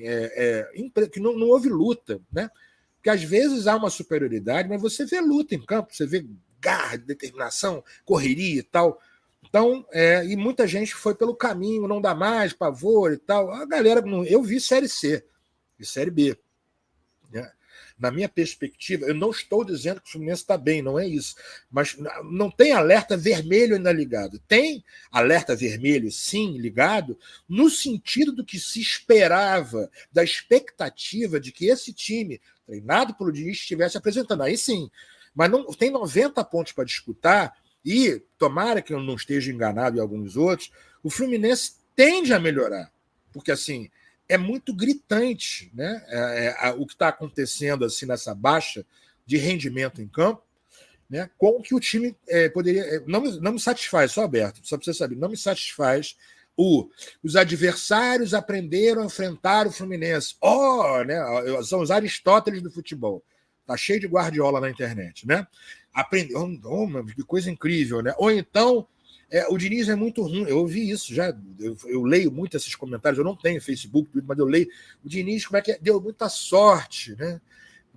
que não houve luta, né? Porque às vezes há uma superioridade, mas você vê luta em campo, você vê garra, determinação, correria e tal. Então, e muita gente foi pelo caminho, não dá mais, pavor e tal. A galera, eu vi Série C e Série B, né? Na minha perspectiva, eu não estou dizendo que o Fluminense está bem, não é isso. Mas não tem alerta vermelho ainda ligado. Tem alerta vermelho, sim, ligado, no sentido do que se esperava, da expectativa de que esse time, treinado pelo Diniz, estivesse apresentando. Aí sim. Mas não tem 90 pontos para disputar e, tomara que eu não esteja enganado em alguns outros, o Fluminense tende a melhorar. Porque, assim, é muito gritante, né? O que está acontecendo assim nessa baixa de rendimento em campo, né? Com que o time poderia. Não me satisfaz, só aberto, só para você saber, não me satisfaz. Os adversários aprenderam a enfrentar o Fluminense. Né? São os Aristóteles do futebol. Tá cheio de Guardiola na internet, né? aprendeu. Que coisa incrível, né? Ou então, o Diniz é muito ruim. Eu ouvi isso já. Eu leio muito esses comentários. Eu não tenho Facebook, mas eu leio. O Diniz, como é que é? Deu muita sorte, né?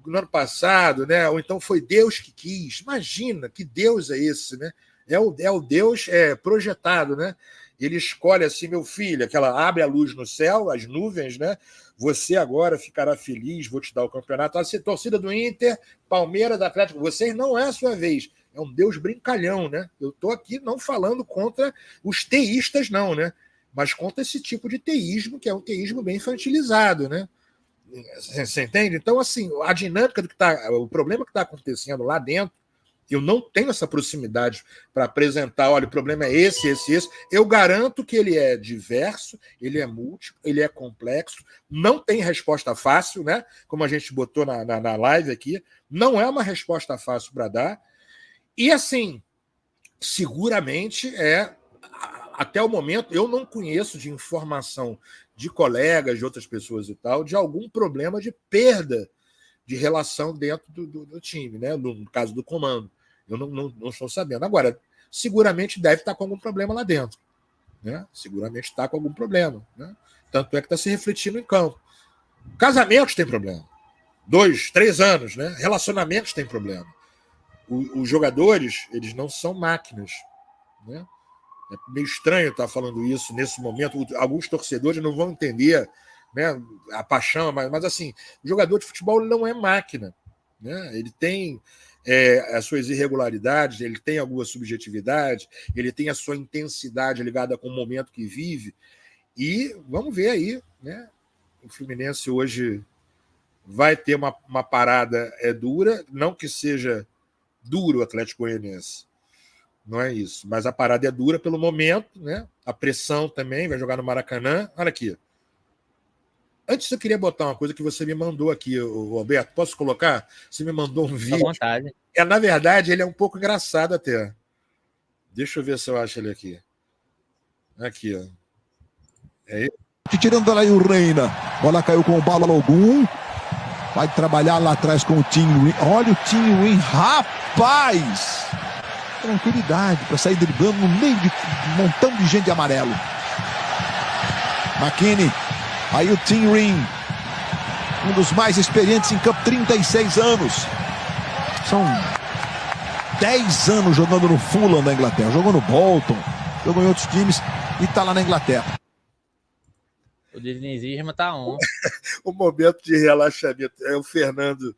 No ano passado, né? Ou então foi Deus que quis. Imagina que Deus é esse, né? É o Deus projetado, né? Ele escolhe assim, meu filho, aquela abre a luz no céu, as nuvens, né? Você agora ficará feliz, vou te dar o campeonato. A torcida do Inter, Palmeiras, Atlético, vocês não é a sua vez. É um Deus brincalhão, né? Eu estou aqui não falando contra os teístas, não, né? Mas contra esse tipo de teísmo, que é um teísmo bem infantilizado, né? Você entende? Então, assim, a dinâmica do que está, o problema que está acontecendo lá dentro, eu não tenho essa proximidade para apresentar, olha, o problema é esse. Eu garanto que ele é diverso, ele é múltiplo, ele é complexo, não tem resposta fácil, né? Como a gente botou na live aqui, não é uma resposta fácil para dar. E, assim, seguramente até o momento, eu não conheço de informação de colegas, de outras pessoas e tal, de algum problema de perda de relação dentro do time, né? No caso do comando. Eu não estou sabendo. Agora, seguramente deve estar com algum problema lá dentro. Né? Seguramente está com algum problema. Né? Tanto é que está se refletindo em campo. Casamentos têm problema. 2, 3 anos, né? Relacionamentos têm problema. Os jogadores, eles não são máquinas. Né? É meio estranho estar falando isso nesse momento. Alguns torcedores não vão entender, né, a paixão, mas assim, o jogador de futebol não é máquina. Né? Ele tem as suas irregularidades, ele tem alguma subjetividade, ele tem a sua intensidade ligada com o momento que vive. E vamos ver aí, né? O Fluminense hoje vai ter uma parada dura, não que seja duro o Atlético Goianiense. Não é isso. Mas a parada é dura pelo momento, né? A pressão também, vai jogar no Maracanã. Olha aqui. Antes eu queria botar uma coisa que você me mandou aqui, Alberto. Posso colocar? Você me mandou um vídeo.
À vontade.
Na verdade, ele é um pouco engraçado até. Deixa eu ver se eu acho ele aqui. Aqui, ó. É ele.
Tirando daí o Reina. Bola caiu com o Balogun. Vai trabalhar lá atrás com o Tim. Olha o Tim, rapaz! Tranquilidade para sair driblando no meio de um montão de gente de amarelo. McKinney. Aí o Tim Ring, um dos mais experientes em campo, 36 anos. São 10 anos jogando no Fulham da Inglaterra. Jogou no Bolton, jogou em outros times e está lá na Inglaterra.
O dinizismo tá on.
O momento de relaxamento é o Fernando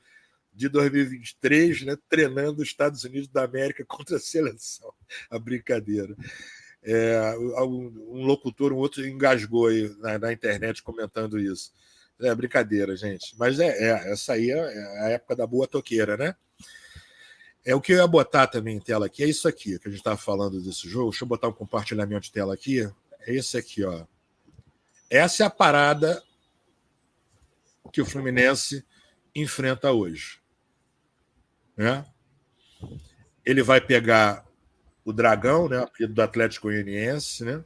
de 2023, né, treinando os Estados Unidos da América contra a seleção. A brincadeira. Um locutor, um outro engasgou aí na internet comentando isso. É brincadeira, gente. Mas essa aí é a época da boa toqueira, né? O que eu ia botar também em tela aqui é isso aqui, que a gente estava falando desse jogo. Deixa eu botar um compartilhamento de tela aqui. É esse aqui, ó. Essa é a parada que o Fluminense enfrenta hoje. Né? Ele vai pegar o Dragão, né, do Atlético Goianiense, né?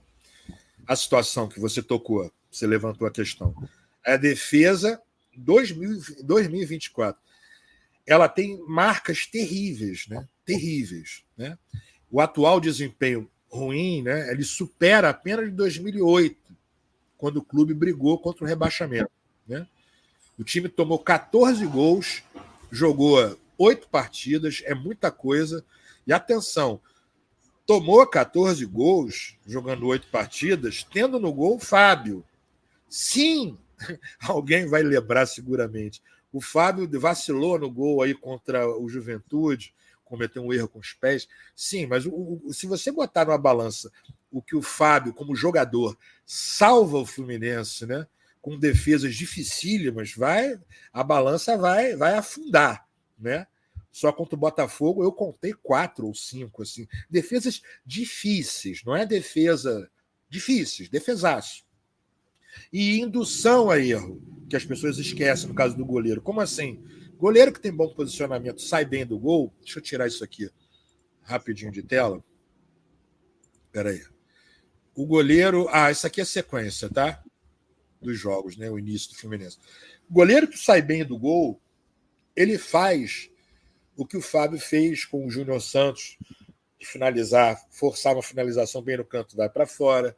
A situação que você tocou, você levantou a questão. A defesa 2024, ela tem marcas terríveis, né? Terríveis, né? O atual desempenho ruim, né? Ele supera apenas de 2008, quando o clube brigou contra o rebaixamento, né? O time tomou 14 gols, jogou 8 partidas, é muita coisa. E atenção, tomou 14 gols, jogando 8 partidas, tendo no gol o Fábio. Sim, alguém vai lembrar seguramente. O Fábio vacilou no gol aí contra o Juventude, cometeu um erro com os pés. Sim, mas se você botar numa balança o que o Fábio, como jogador, salva o Fluminense, né, com defesas dificílimas, a balança vai afundar, né? Só contra o Botafogo eu contei 4 ou 5, assim, defesas difíceis, não é defesa difíceis, defesaço. E indução a erro, que as pessoas esquecem no caso do goleiro. Como assim? Goleiro que tem bom posicionamento, sai bem do gol. Deixa eu tirar isso aqui rapidinho de tela. Espera aí. O goleiro... isso aqui é a sequência, tá? Dos jogos, né? O início do Fluminense. O goleiro que sai bem do gol, ele faz o que o Fábio fez com o Júnior Santos, de finalizar, forçar uma finalização bem no canto, vai para fora.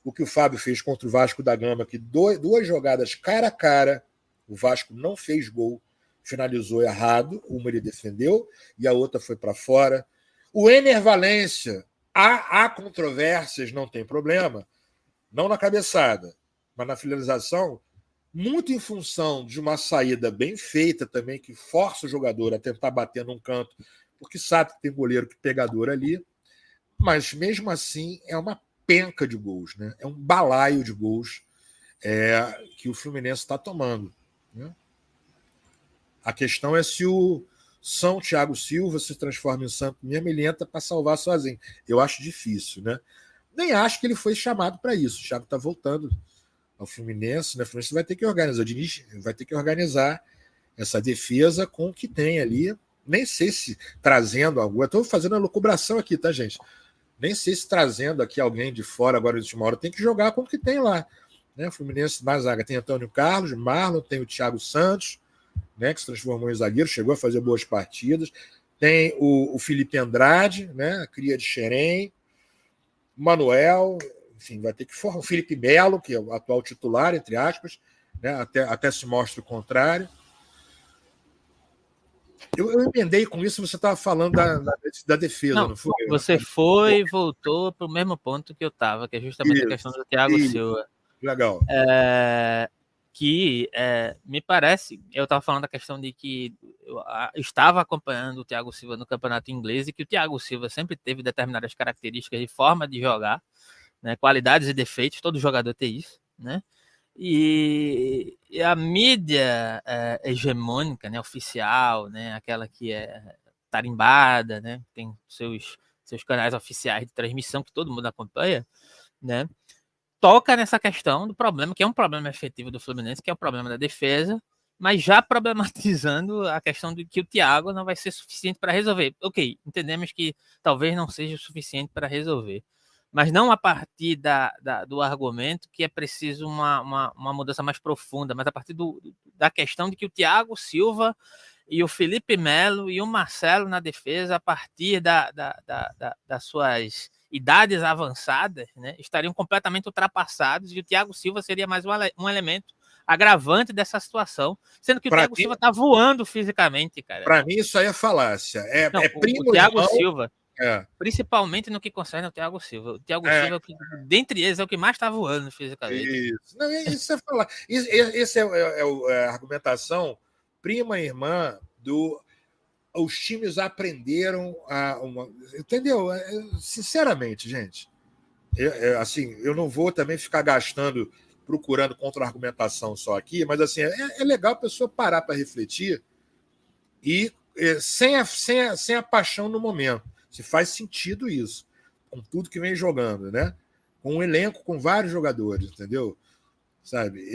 O que o Fábio fez contra o Vasco da Gama, que duas jogadas cara a cara, o Vasco não fez gol, finalizou errado, uma ele defendeu e a outra foi para fora. O Ener Valencia, há controvérsias, não tem problema, não na cabeçada, mas na finalização, muito em função de uma saída bem feita também, que força o jogador a tentar bater num canto, porque sabe que tem goleiro que pegador ali, mas mesmo assim é uma penca de gols, né? É um balaio de gols que o Fluminense está tomando, né? A questão é se o São Thiago Silva se transforma em santo mesmo, ele entra para salvar sozinho. Eu acho difícil, né? Nem acho que ele foi chamado para isso. O Thiago está voltando ao Fluminense, né? O Fluminense vai ter que organizar, o Diniz vai ter que organizar essa defesa com o que tem ali. Nem sei se trazendo algo. Eu estou fazendo a lucubração aqui, tá, gente? Nem sei se trazendo aqui alguém de fora agora de última hora, tem que jogar com o que tem lá, né? O Fluminense na zaga tem Antônio Carlos, Marlon, tem o Thiago Santos, né, que se transformou em zagueiro, chegou a fazer boas partidas. Tem o Felipe Andrade, né, cria de Xerém, Manuel, enfim, vai ter que formar o Felipe Melo, que é o atual titular, entre aspas, né, até se mostra o contrário. Eu emendei com isso, você estava falando da defesa, não foi?
Você foi e voltou para o mesmo ponto que eu estava, que é justamente a questão do Thiago Silva.
Legal.
Me parece, eu estava falando da questão de que eu estava acompanhando o Thiago Silva no campeonato inglês e que o Thiago Silva sempre teve determinadas características de forma de jogar, né, qualidades e defeitos, todo jogador tem isso, né? E a mídia hegemônica, né, oficial, né, aquela que é tarimbada, né, tem seus canais oficiais de transmissão que todo mundo acompanha, né, toca nessa questão do problema, que é um problema efetivo do Fluminense, que é o problema da defesa, mas já problematizando a questão de que o Thiago não vai ser suficiente para resolver. Ok, entendemos que talvez não seja o suficiente para resolver, mas não a partir do argumento que é preciso uma mudança mais profunda, mas a partir da questão de que o Thiago Silva e o Felipe Melo e o Marcelo na defesa, a partir das suas idades avançadas, né, estariam completamente ultrapassados e o Thiago Silva seria mais um elemento agravante dessa situação, sendo que o Thiago Silva está voando fisicamente, cara.
Para mim isso aí é falácia.
O Thiago Silva, principalmente no que concerne ao Thiago Silva. O Thiago Silva, dentre eles, é o que mais está voando fisicamente.
Isso. Não, isso é falar. Isso é a argumentação prima e irmã os times aprenderam entendeu? Sinceramente, gente, assim, eu não vou também ficar procurando contra-argumentação só aqui, mas assim, é legal a pessoa parar para refletir e sem a paixão no momento. Se faz sentido isso, com tudo que vem jogando, né? Com um elenco com vários jogadores, entendeu? Sabe?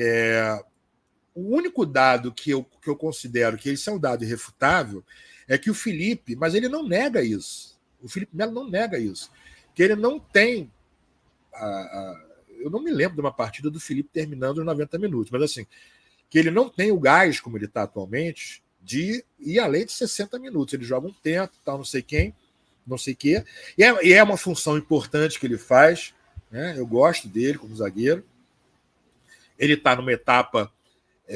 O único dado que eu considero que esse é um dado irrefutável é que o Felipe, mas ele não nega isso. O Felipe Melo não nega isso. Que ele não tem. Eu não me lembro de uma partida do Felipe terminando os 90 minutos, mas assim, que ele não tem o gás, como ele está atualmente, de ir além de 60 minutos. Ele joga um tempo, tal, não sei quem, não sei o quê. E é uma função importante que ele faz, né? Eu gosto dele como zagueiro. Ele está numa etapa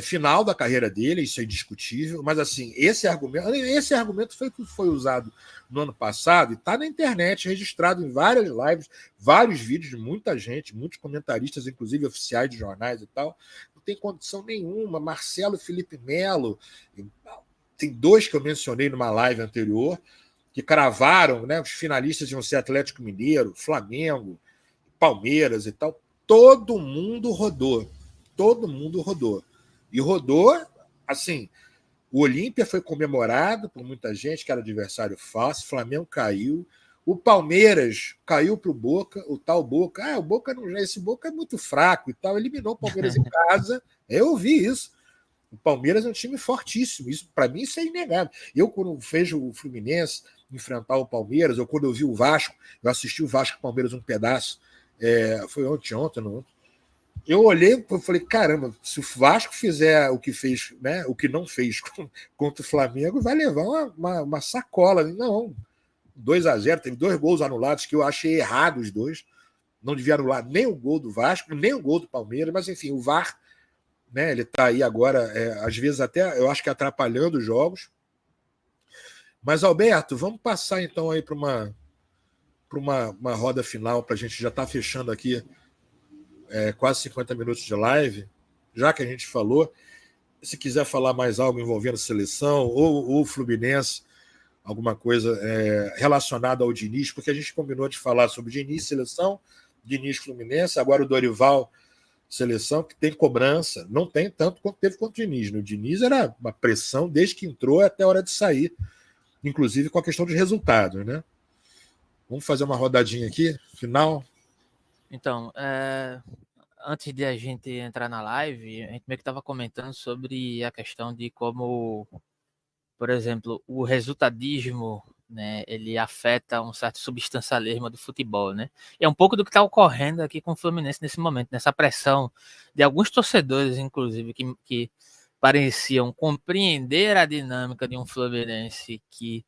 final da carreira dele, isso é indiscutível, mas assim, esse argumento foi o que foi usado no ano passado e está na internet, registrado em várias lives, vários vídeos de muita gente, muitos comentaristas, inclusive oficiais de jornais e tal. Não tem condição nenhuma. Marcelo e Felipe Melo, tem dois que eu mencionei numa live anterior, que cravaram, né, os finalistas iam ser Atlético Mineiro, Flamengo, Palmeiras e tal. Todo mundo rodou. E rodou, assim, o Olímpia foi comemorado por muita gente, que era adversário fácil, o Flamengo caiu, o Palmeiras caiu para o Boca, o tal Boca, o Boca não, esse Boca é muito fraco e tal, eliminou o Palmeiras em casa, eu ouvi isso. O Palmeiras é um time fortíssimo, isso para mim isso é inegável. Eu, quando vejo o Fluminense enfrentar o Palmeiras, ou quando eu vi o Vasco, eu assisti o Vasco e o Palmeiras um pedaço, foi ontem, não. eu olhei e falei, caramba, se o Vasco fizer o que fez, né, o que não fez contra o Flamengo, vai levar uma sacola. Não, 2-0, teve 2 gols anulados que eu achei errado os dois. Não devia anular nem o gol do Vasco, nem o gol do Palmeiras, mas enfim, o VAR, né, ele está aí agora, às vezes até, eu acho que atrapalhando os jogos. Mas, Alberto, vamos passar então aí para uma roda final, para a gente já estar fechando aqui quase 50 minutos de live, já que a gente falou. Se quiser falar mais algo envolvendo seleção ou Fluminense, alguma coisa relacionada ao Diniz, porque a gente combinou de falar sobre Diniz, seleção, Diniz, Fluminense, agora o Dorival, seleção, que tem cobrança, não tem tanto quanto teve contra o Diniz. O Diniz era uma pressão desde que entrou até a hora de sair, inclusive com a questão dos resultados, né? Vamos fazer uma rodadinha aqui, final.
Então, antes de a gente entrar na live, a gente meio que estava comentando sobre a questão de como, por exemplo, o resultadismo, né, ele afeta um certo substancialismo do futebol, né? E é um pouco do que está ocorrendo aqui com o Fluminense nesse momento, nessa pressão de alguns torcedores, inclusive, que pareciam compreender a dinâmica de um Fluminense que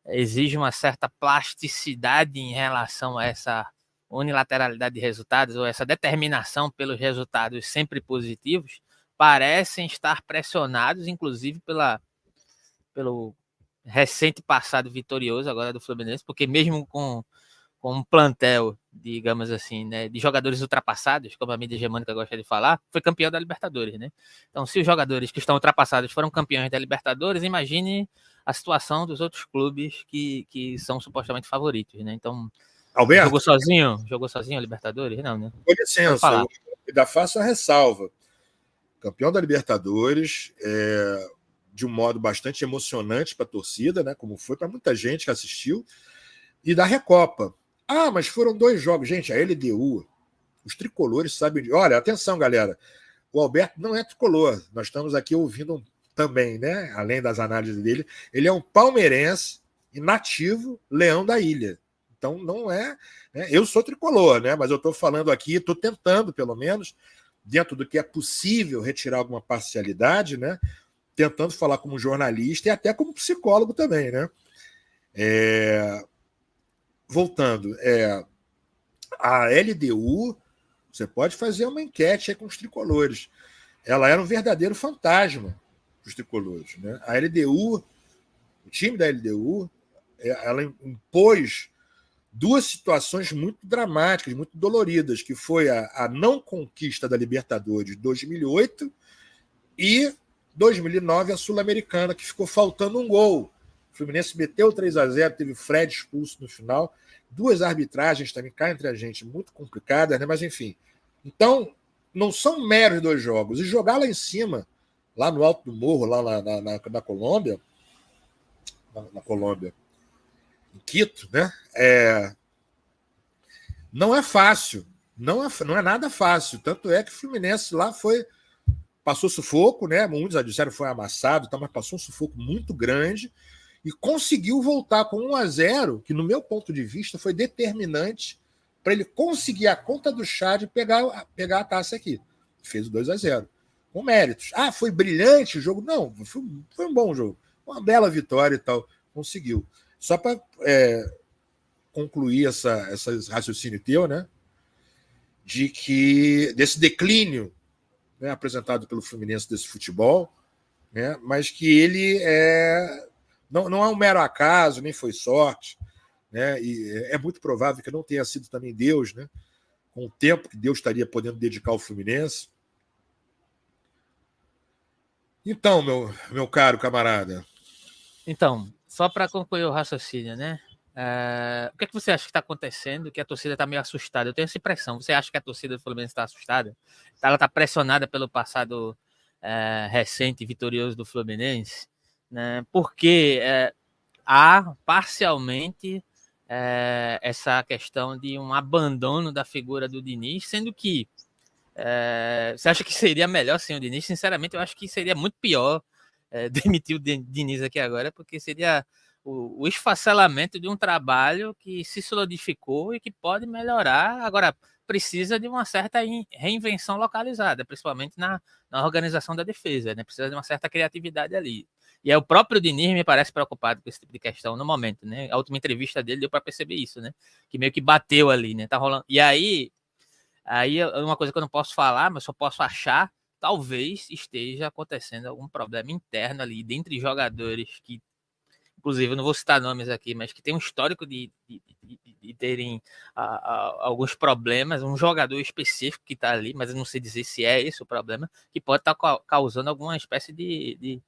exige uma certa plasticidade em relação a essa unilateralidade de resultados ou essa determinação pelos resultados sempre positivos, parecem estar pressionados, inclusive pelo recente passado vitorioso agora do Fluminense, porque mesmo com um plantel, digamos assim, né, de jogadores ultrapassados, como a mídia hegemônica gosta de falar, foi campeão da Libertadores, né? Então, se os jogadores que estão ultrapassados foram campeões da Libertadores, imagine a situação dos outros clubes que são supostamente favoritos, né? Então,
Alberto?
Jogou sozinho a Libertadores? Não, né?
Com licença, eu ainda faço a ressalva. Campeão da Libertadores, de um modo bastante emocionante para a torcida, né? Como foi para muita gente que assistiu, e da Recopa. Ah, mas foram 2 jogos. Gente, a LDU, os tricolores sabem. Olha, atenção, galera. O Alberto não é tricolor. Nós estamos aqui ouvindo também, né? Além das análises dele. Ele é um palmeirense e nativo Leão da Ilha. Então, não é. Né? Eu sou tricolor, né? Mas eu estou falando aqui, estou tentando, pelo menos, dentro do que é possível, retirar alguma parcialidade, né? Tentando falar como jornalista e até como psicólogo também, né? Voltando, a LDU, você pode fazer uma enquete aí com os tricolores. Ela era um verdadeiro fantasma dos tricolores, né? A LDU, o time da LDU, ela impôs 2 situações muito dramáticas, muito doloridas, que foi a não conquista da Libertadores de 2008 e 2009 a Sul-Americana, que ficou faltando um gol. O Fluminense meteu 3-0, teve o Fred expulso no final. 2 arbitragens também cá entre a gente, muito complicadas, né? Mas enfim. Então, não são meros 2 jogos. E jogar lá em cima, lá no alto do morro, lá na Colômbia, na Colômbia, em Quito, né? Não é fácil. Não é nada fácil. Tanto é que o Fluminense lá passou sufoco, né? Muitos disseram que foi amassado, mas passou um sufoco muito grande e conseguiu voltar com 1-0, que no meu ponto de vista foi determinante para ele conseguir a conta do chá de pegar a taça aqui. Fez o 2-0, com méritos. Ah, foi brilhante o jogo? Não, foi um bom jogo. Uma bela vitória e tal. Conseguiu. Só para concluir esse raciocínio teu, né? Desse declínio, né, apresentado pelo Fluminense desse futebol, né, mas que ele não é um mero acaso, nem foi sorte, né, e é muito provável que não tenha sido também Deus, né, com o tempo que Deus estaria podendo dedicar ao Fluminense. Então, meu caro camarada.
Então, só para concluir o raciocínio, né? O que você acha que está acontecendo? Que a torcida está meio assustada? Eu tenho essa impressão. Você acha que a torcida do Fluminense está assustada? Ela está pressionada pelo passado recente e vitorioso do Fluminense? Né? Porque há parcialmente essa questão de um abandono da figura do Diniz, sendo que você acha que seria melhor sem o Diniz? Sinceramente, eu acho que seria muito pior demitir o Diniz aqui agora, porque seria o esfacelamento de um trabalho que se solidificou e que pode melhorar. Agora, precisa de uma certa reinvenção localizada, principalmente na organização da defesa, né? Precisa de uma certa criatividade ali. E aí o próprio Diniz me parece preocupado com esse tipo de questão no momento, né? A última entrevista dele deu para perceber isso, né? Que meio que bateu ali, né? Tá rolando. E aí é uma coisa que eu não posso falar, mas só posso achar, talvez esteja acontecendo algum problema interno ali, dentre jogadores que, inclusive, eu não vou citar nomes aqui, mas que tem um histórico de terem alguns problemas, um jogador específico que está ali, mas eu não sei dizer se é esse o problema, que pode estar causando alguma espécie de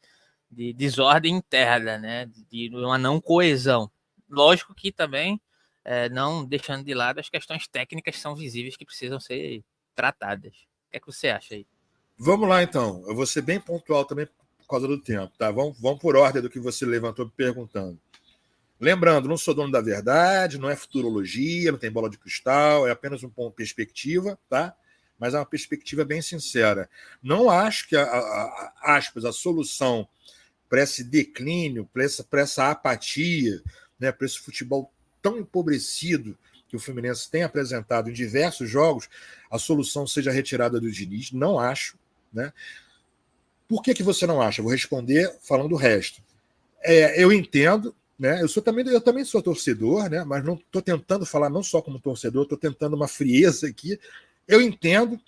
desordem interna, né? De uma não coesão. Lógico que também, não deixando de lado as questões técnicas que são visíveis que precisam ser tratadas. O que é que você acha aí?
Vamos lá, então. Eu vou ser bem pontual também por causa do tempo, tá? Vamos por ordem do que você levantou perguntando. Lembrando, não sou dono da verdade, não é futurologia, não tem bola de cristal, é apenas uma perspectiva, tá? Mas é uma perspectiva bem sincera. Não acho que a solução para esse declínio, para essa apatia, né, para esse futebol tão empobrecido que o Fluminense tem apresentado em diversos jogos, a solução seja a retirada do Diniz. Não acho, né? Por que você não acha? Eu vou responder falando o resto. Eu entendo, né? Eu também sou torcedor, né? Mas não estou tentando falar não só como torcedor, estou tentando uma frieza aqui. Eu entendo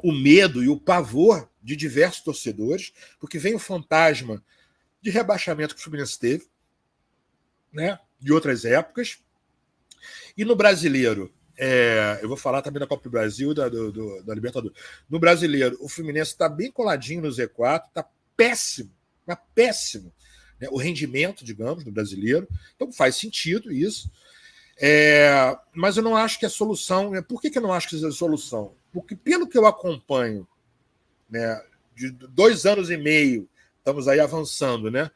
o medo e o pavor de diversos torcedores, porque vem o fantasma de rebaixamento que o Fluminense teve, né? De outras épocas. E no brasileiro, eu vou falar também da Copa do Brasil e da Libertadores. No brasileiro, o Fluminense está bem coladinho no Z4, está péssimo, mas péssimo, né? O rendimento, digamos, no brasileiro. Então faz sentido isso. Mas eu não acho que a solução... Por que eu não acho que é a solução? Porque pelo que eu acompanho, né, de 2 anos e meio, estamos aí avançando, né,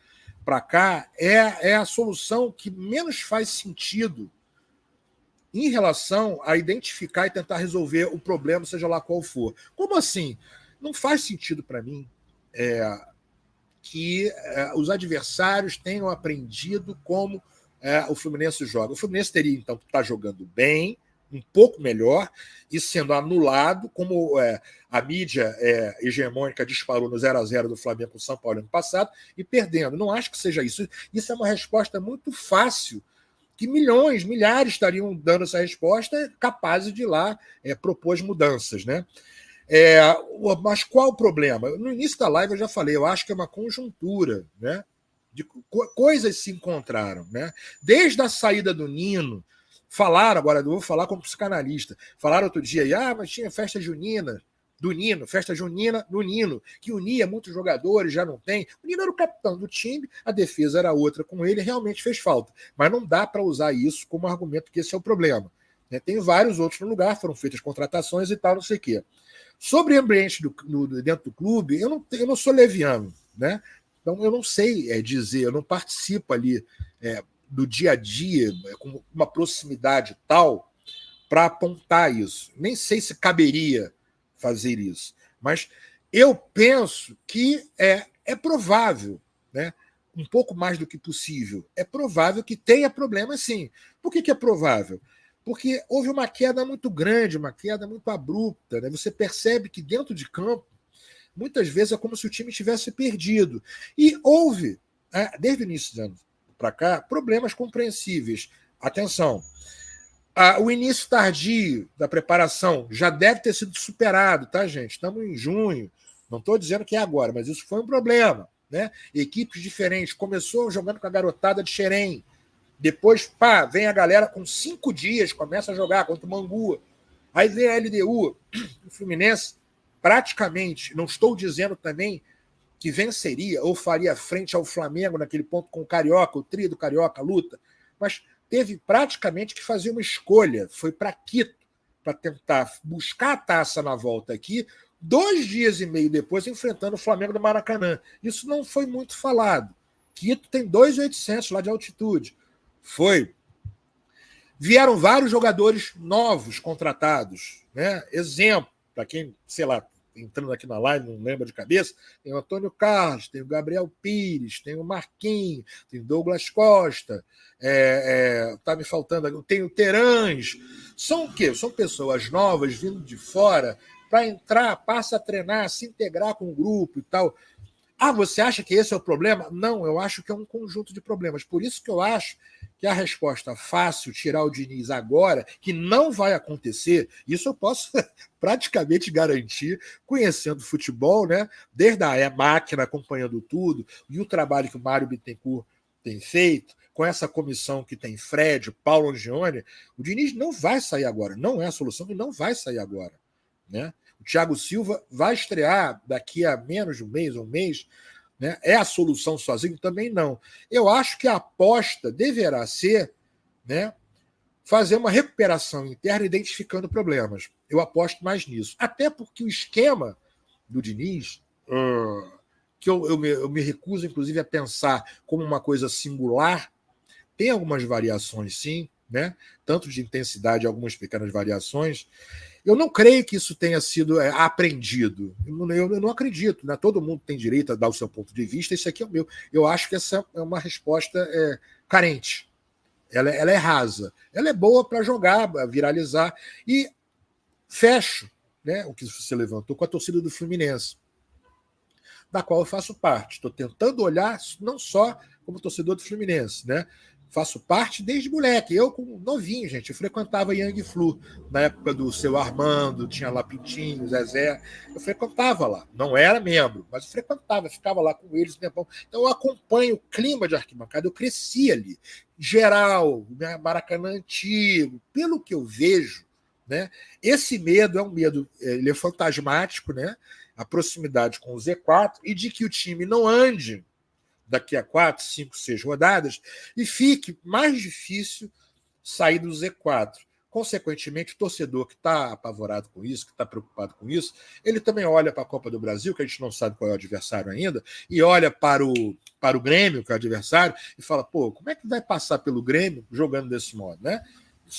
para cá, é a solução que menos faz sentido em relação a identificar e tentar resolver o problema, seja lá qual for. Como assim? Não faz sentido para mim que os adversários tenham aprendido como o Fluminense joga. O Fluminense teria, então, que estar jogando bem, um pouco melhor, e sendo anulado, como a mídia hegemônica disparou no 0-0 do Flamengo com o São Paulo ano passado, e perdendo. Não acho que seja isso. Isso é uma resposta muito fácil, que milhares estariam dando essa resposta, capazes de ir lá propor as mudanças, né? Mas qual o problema? No início da live eu já falei, eu acho que é uma conjuntura, né? Coisas se encontraram, né? Desde a saída do Nino, falaram, agora eu vou falar como psicanalista, falaram outro dia aí, mas tinha festa junina do Nino, festa junina do Nino, que unia muitos jogadores, já não tem. O Nino era o capitão do time, a defesa era outra com ele, realmente fez falta. Mas não dá para usar isso como argumento que esse é o problema. Né? Tem vários outros no lugar, foram feitas contratações e tal, não sei o quê. Sobre o ambiente dentro do clube, eu não sou leviano, né? Então eu não sei dizer, eu não participo ali do dia a dia com uma proximidade tal para apontar isso. Nem sei se caberia fazer isso. Mas eu penso que é provável, né? Um pouco mais do que possível, é provável que tenha problema sim. Por que é provável? Porque houve uma queda muito grande, uma queda muito abrupta. Né? Você percebe que dentro de campo, muitas vezes é como se o time tivesse perdido. E houve, desde o início do ano para cá, problemas compreensíveis. Atenção, o início tardio da preparação já deve ter sido superado, tá, gente? Estamos em junho, não estou dizendo que é agora, mas isso foi um problema. Né? Equipes diferentes, começou jogando com a garotada de Xerém, depois, vem a galera com 5 dias, começa a jogar contra o Mangu. Aí vem a LDU, o Fluminense, praticamente, não estou dizendo também que venceria ou faria frente ao Flamengo naquele ponto com o Carioca, o trio do Carioca, a luta, mas teve praticamente que fazer uma escolha. Foi para Quito, para tentar buscar a taça na volta aqui, 2 dias e meio depois, enfrentando o Flamengo do Maracanã. Isso não foi muito falado. Quito tem 2.800 lá de altitude. Vieram vários jogadores novos contratados, né? Exemplo, para quem, sei lá, entrando aqui na live, não lembra de cabeça, tem o Antônio Carlos, tem o Gabriel Pires, tem o Marquinhos, tem o Douglas Costa, tá me faltando, tem o Terãs. São o quê? São pessoas novas vindo de fora para entrar, passa a treinar, se integrar com o grupo e tal. Ah, você acha que esse é o problema? Não, eu acho que é um conjunto de problemas. Por isso que eu acho que a resposta fácil, tirar o Diniz agora, que não vai acontecer, isso eu posso praticamente garantir, conhecendo futebol, né? Desde a máquina acompanhando tudo, e o trabalho que o Mário Bittencourt tem feito, com essa comissão que tem Fred, Paulo Angione, o Diniz não vai sair agora, não é a solução e não vai sair agora, né? O Thiago Silva vai estrear daqui a menos de um mês, né? É a solução sozinho? Também não. Eu acho que a aposta deverá ser, né, fazer uma recuperação interna identificando problemas. Eu aposto mais nisso. Até porque o esquema do Diniz, que eu me recuso, inclusive, a pensar como uma coisa singular, tem algumas variações, sim, né? Tanto de intensidade, algumas pequenas variações. Eu não creio que isso tenha sido aprendido. Eu não acredito. Né? Todo mundo tem direito a dar o seu ponto de vista. Isso aqui é o meu. Eu acho que essa é uma resposta carente. Ela é rasa. Ela é boa para jogar, viralizar. E fecho, né, o que você levantou, com a torcida do Fluminense, da qual eu faço parte. Estou tentando olhar não só como torcedor do Fluminense, né? Faço parte desde moleque. Eu, como novinho, gente, eu frequentava Yang Flu. Na época do seu Armando, tinha lá Pintinho, Zezé. Eu frequentava lá. Não era membro, mas eu frequentava, ficava lá com eles. Então eu acompanho o clima de arquibancada. Eu cresci ali. Geral, Maracanã antigo. Pelo que eu vejo, né, esse medo é um medo, ele é fantasmático, né? A proximidade com o Z4 e de que o time não ande daqui a 4, 5, 6 rodadas e fique mais difícil sair do Z4. Consequentemente, o torcedor que está apavorado com isso, que está preocupado com isso, ele também olha para a Copa do Brasil, que a gente não sabe qual é o adversário ainda, e olha para o Grêmio, que é o adversário, e fala, pô, como é que vai passar pelo Grêmio jogando desse modo, né?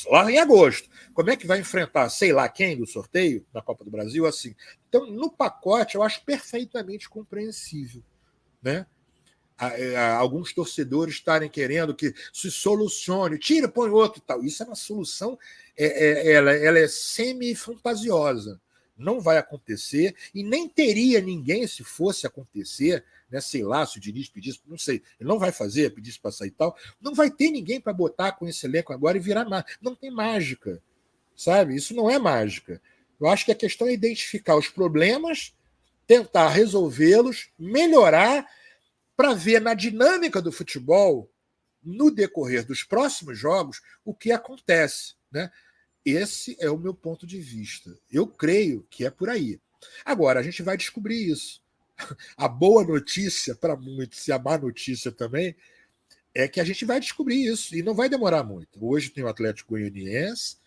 Lá em agosto. Como é que vai enfrentar sei lá quem do sorteio da Copa do Brasil assim? Então, no pacote, eu acho perfeitamente compreensível, né? Alguns torcedores estarem querendo que se solucione, tira, põe outro e tal. Isso é uma solução, ela é semi-fantasiosa. Não vai acontecer e nem teria ninguém, se fosse acontecer, né, sei lá, se o Diniz pedisse, não sei, ele não vai fazer, pedisse para sair e tal, não vai ter ninguém para botar com esse elenco agora e virar mágica. Não tem mágica, sabe? Isso não é mágica. Eu acho que a questão é identificar os problemas, tentar resolvê-los, melhorar, para ver na dinâmica do futebol, no decorrer dos próximos jogos, o que acontece, né? Esse é o meu ponto de vista. Eu creio que é por aí. Agora, a gente vai descobrir isso. A boa notícia, para muitos, e a má notícia também, é que a gente vai descobrir isso, e não vai demorar muito. Hoje tem o Atlético Goianiense,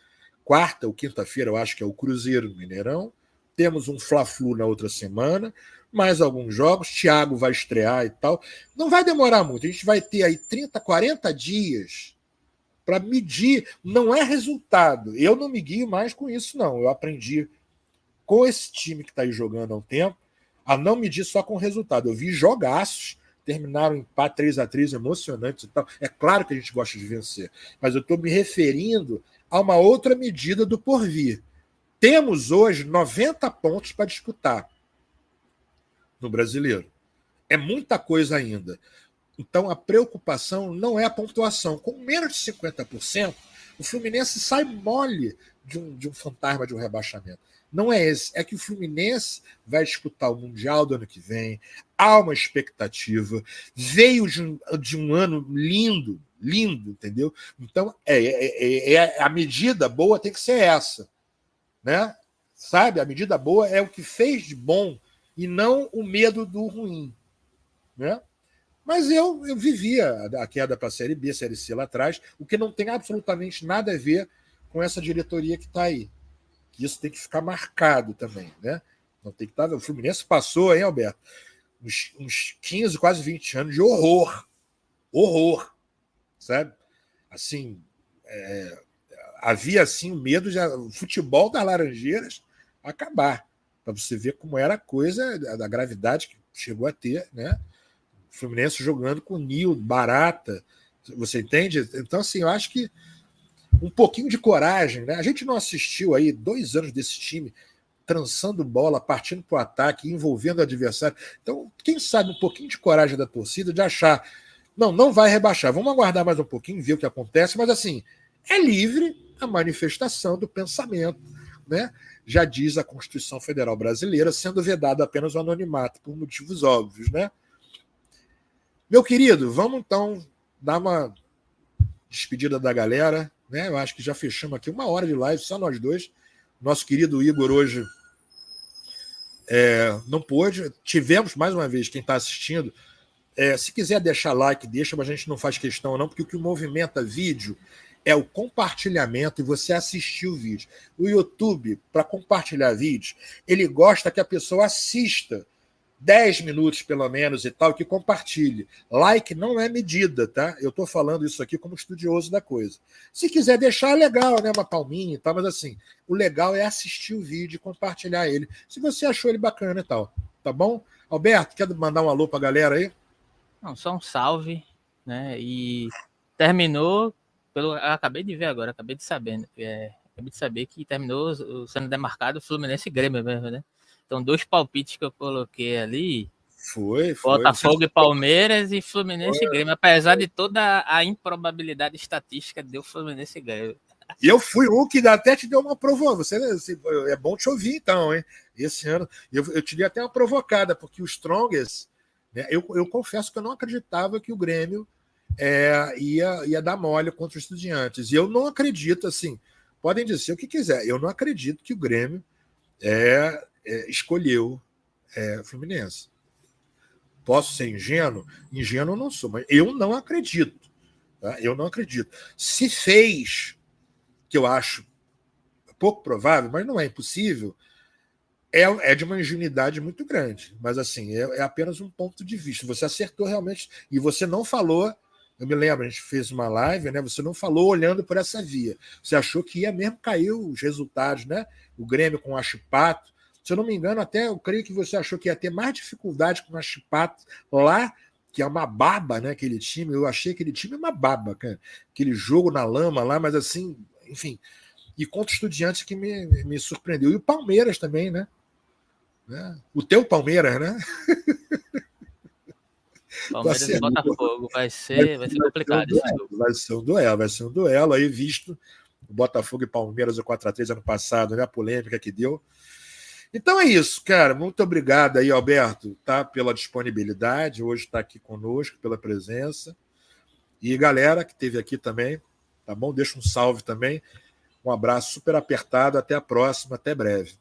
quarta ou quinta-feira, eu acho que é o Cruzeiro no Mineirão, temos um Fla-Flu na outra semana, mais alguns jogos, Thiago vai estrear e tal. Não vai demorar muito, a gente vai ter aí 30, 40 dias para medir, não é resultado. Eu não me guio mais com isso, não. Eu aprendi com esse time que está aí jogando há um tempo a não medir só com resultado. Eu vi jogaços, terminaram em empate 3-3, emocionantes e tal. É claro que a gente gosta de vencer, mas eu estou me referindo a uma outra medida do porvir. Temos hoje 90 pontos para disputar no Brasileiro. É muita coisa ainda. Então, a preocupação não é a pontuação. Com menos de 50%, o Fluminense sai mole de um fantasma de um rebaixamento. Não é esse. É que o Fluminense vai disputar o Mundial do ano que vem. Há uma expectativa. Veio de um ano lindo, lindo, entendeu? Então, a medida boa tem que ser essa. Né? Sabe? A medida boa é o que fez de bom e não o medo do ruim. Né? Mas eu vivia a queda para a Série B, Série C lá atrás, o que não tem absolutamente nada a ver com essa diretoria que está aí. Isso tem que ficar marcado também. Né? Não tem que estar. O Fluminense passou, hein, Alberto? Uns 15, quase 20 anos de horror. Horror. Sabe? Assim, havia assim o medo de o futebol das Laranjeiras acabar. para você ver como era a coisa, da gravidade que chegou a ter, né? O Fluminense jogando com o Nil, Barata, você entende? Então, assim, eu acho que um pouquinho de coragem, né? A gente não assistiu aí 2 anos desse time trançando bola, partindo para o ataque, envolvendo o adversário. Então, quem sabe um pouquinho de coragem da torcida de achar, não vai rebaixar, vamos aguardar mais um pouquinho, ver o que acontece, mas assim, é livre a manifestação do pensamento, né? Já diz a Constituição Federal Brasileira, sendo vedado apenas o anonimato, por motivos óbvios, né? Meu querido, vamos então dar uma despedida da galera, né? Eu acho que já fechamos aqui 1 hora de live, só nós dois. Nosso querido Igor hoje não pôde. Tivemos, mais uma vez, quem está assistindo, se quiser deixar like, deixa, mas a gente não faz questão não, porque o que movimenta vídeo é o compartilhamento e você assistir o vídeo. O YouTube, para compartilhar vídeos, ele gosta que a pessoa assista 10 minutos, pelo menos, e tal, que compartilhe. Like não é medida, tá? Eu estou falando isso aqui como estudioso da coisa. Se quiser deixar, é legal, né? Uma palminha e tal, mas assim, o legal é assistir o vídeo e compartilhar ele. Se você achou ele bacana e tal, tá bom? Alberto, quer mandar um alô pra galera aí?
Não, só um salve, né? E terminou, acabei de ver agora, acabei de saber que terminou sendo demarcado o Fluminense e Grêmio mesmo, né? Então, 2 palpites que eu coloquei ali.
Foi.
Botafogo e Palmeiras e Fluminense e Grêmio. Apesar de toda a improbabilidade estatística, deu Fluminense e Grêmio.
E eu fui um que até te deu uma provocada. É bom te ouvir, então, hein? Esse ano. Eu te dei até uma provocada, porque o Strongest, né, eu confesso que eu não acreditava que o Grêmio ia dar mole contra os Estudiantes. E eu não acredito, assim, podem dizer o que quiser, eu não acredito que o Grêmio escolheu o Fluminense. Posso ser ingênuo? Ingênuo eu não sou, mas eu não acredito. Tá? Eu não acredito. Se fez, que eu acho pouco provável, mas não é impossível, é de uma ingenuidade muito grande. Mas, assim, é apenas um ponto de vista. Você acertou realmente, e você não falou, eu me lembro, a gente fez uma live, né? Você não falou olhando por essa via. Você achou que ia mesmo cair os resultados, né? O Grêmio com o Achipato. Se eu não me engano, até eu creio que você achou que ia ter mais dificuldade com o Achipato lá, que é uma baba, né? Aquele time. Eu achei aquele time uma baba, cara. Aquele jogo na lama lá, mas assim, enfim. E contra o Estudiantes que me surpreendeu. E o Palmeiras também, né? O teu Palmeiras, né?
Palmeiras e Botafogo. Vai ser complicado esse jogo.
Vai ser um duelo aí, visto o Botafogo e Palmeiras, o 4-3 ano passado, né? A polêmica que deu. Então é isso, cara. Muito obrigado aí, Alberto, tá? Pela disponibilidade. Hoje está aqui conosco, pela presença. E galera que esteve aqui também, tá bom? Deixa um salve também. Um abraço super apertado. Até a próxima. Até breve.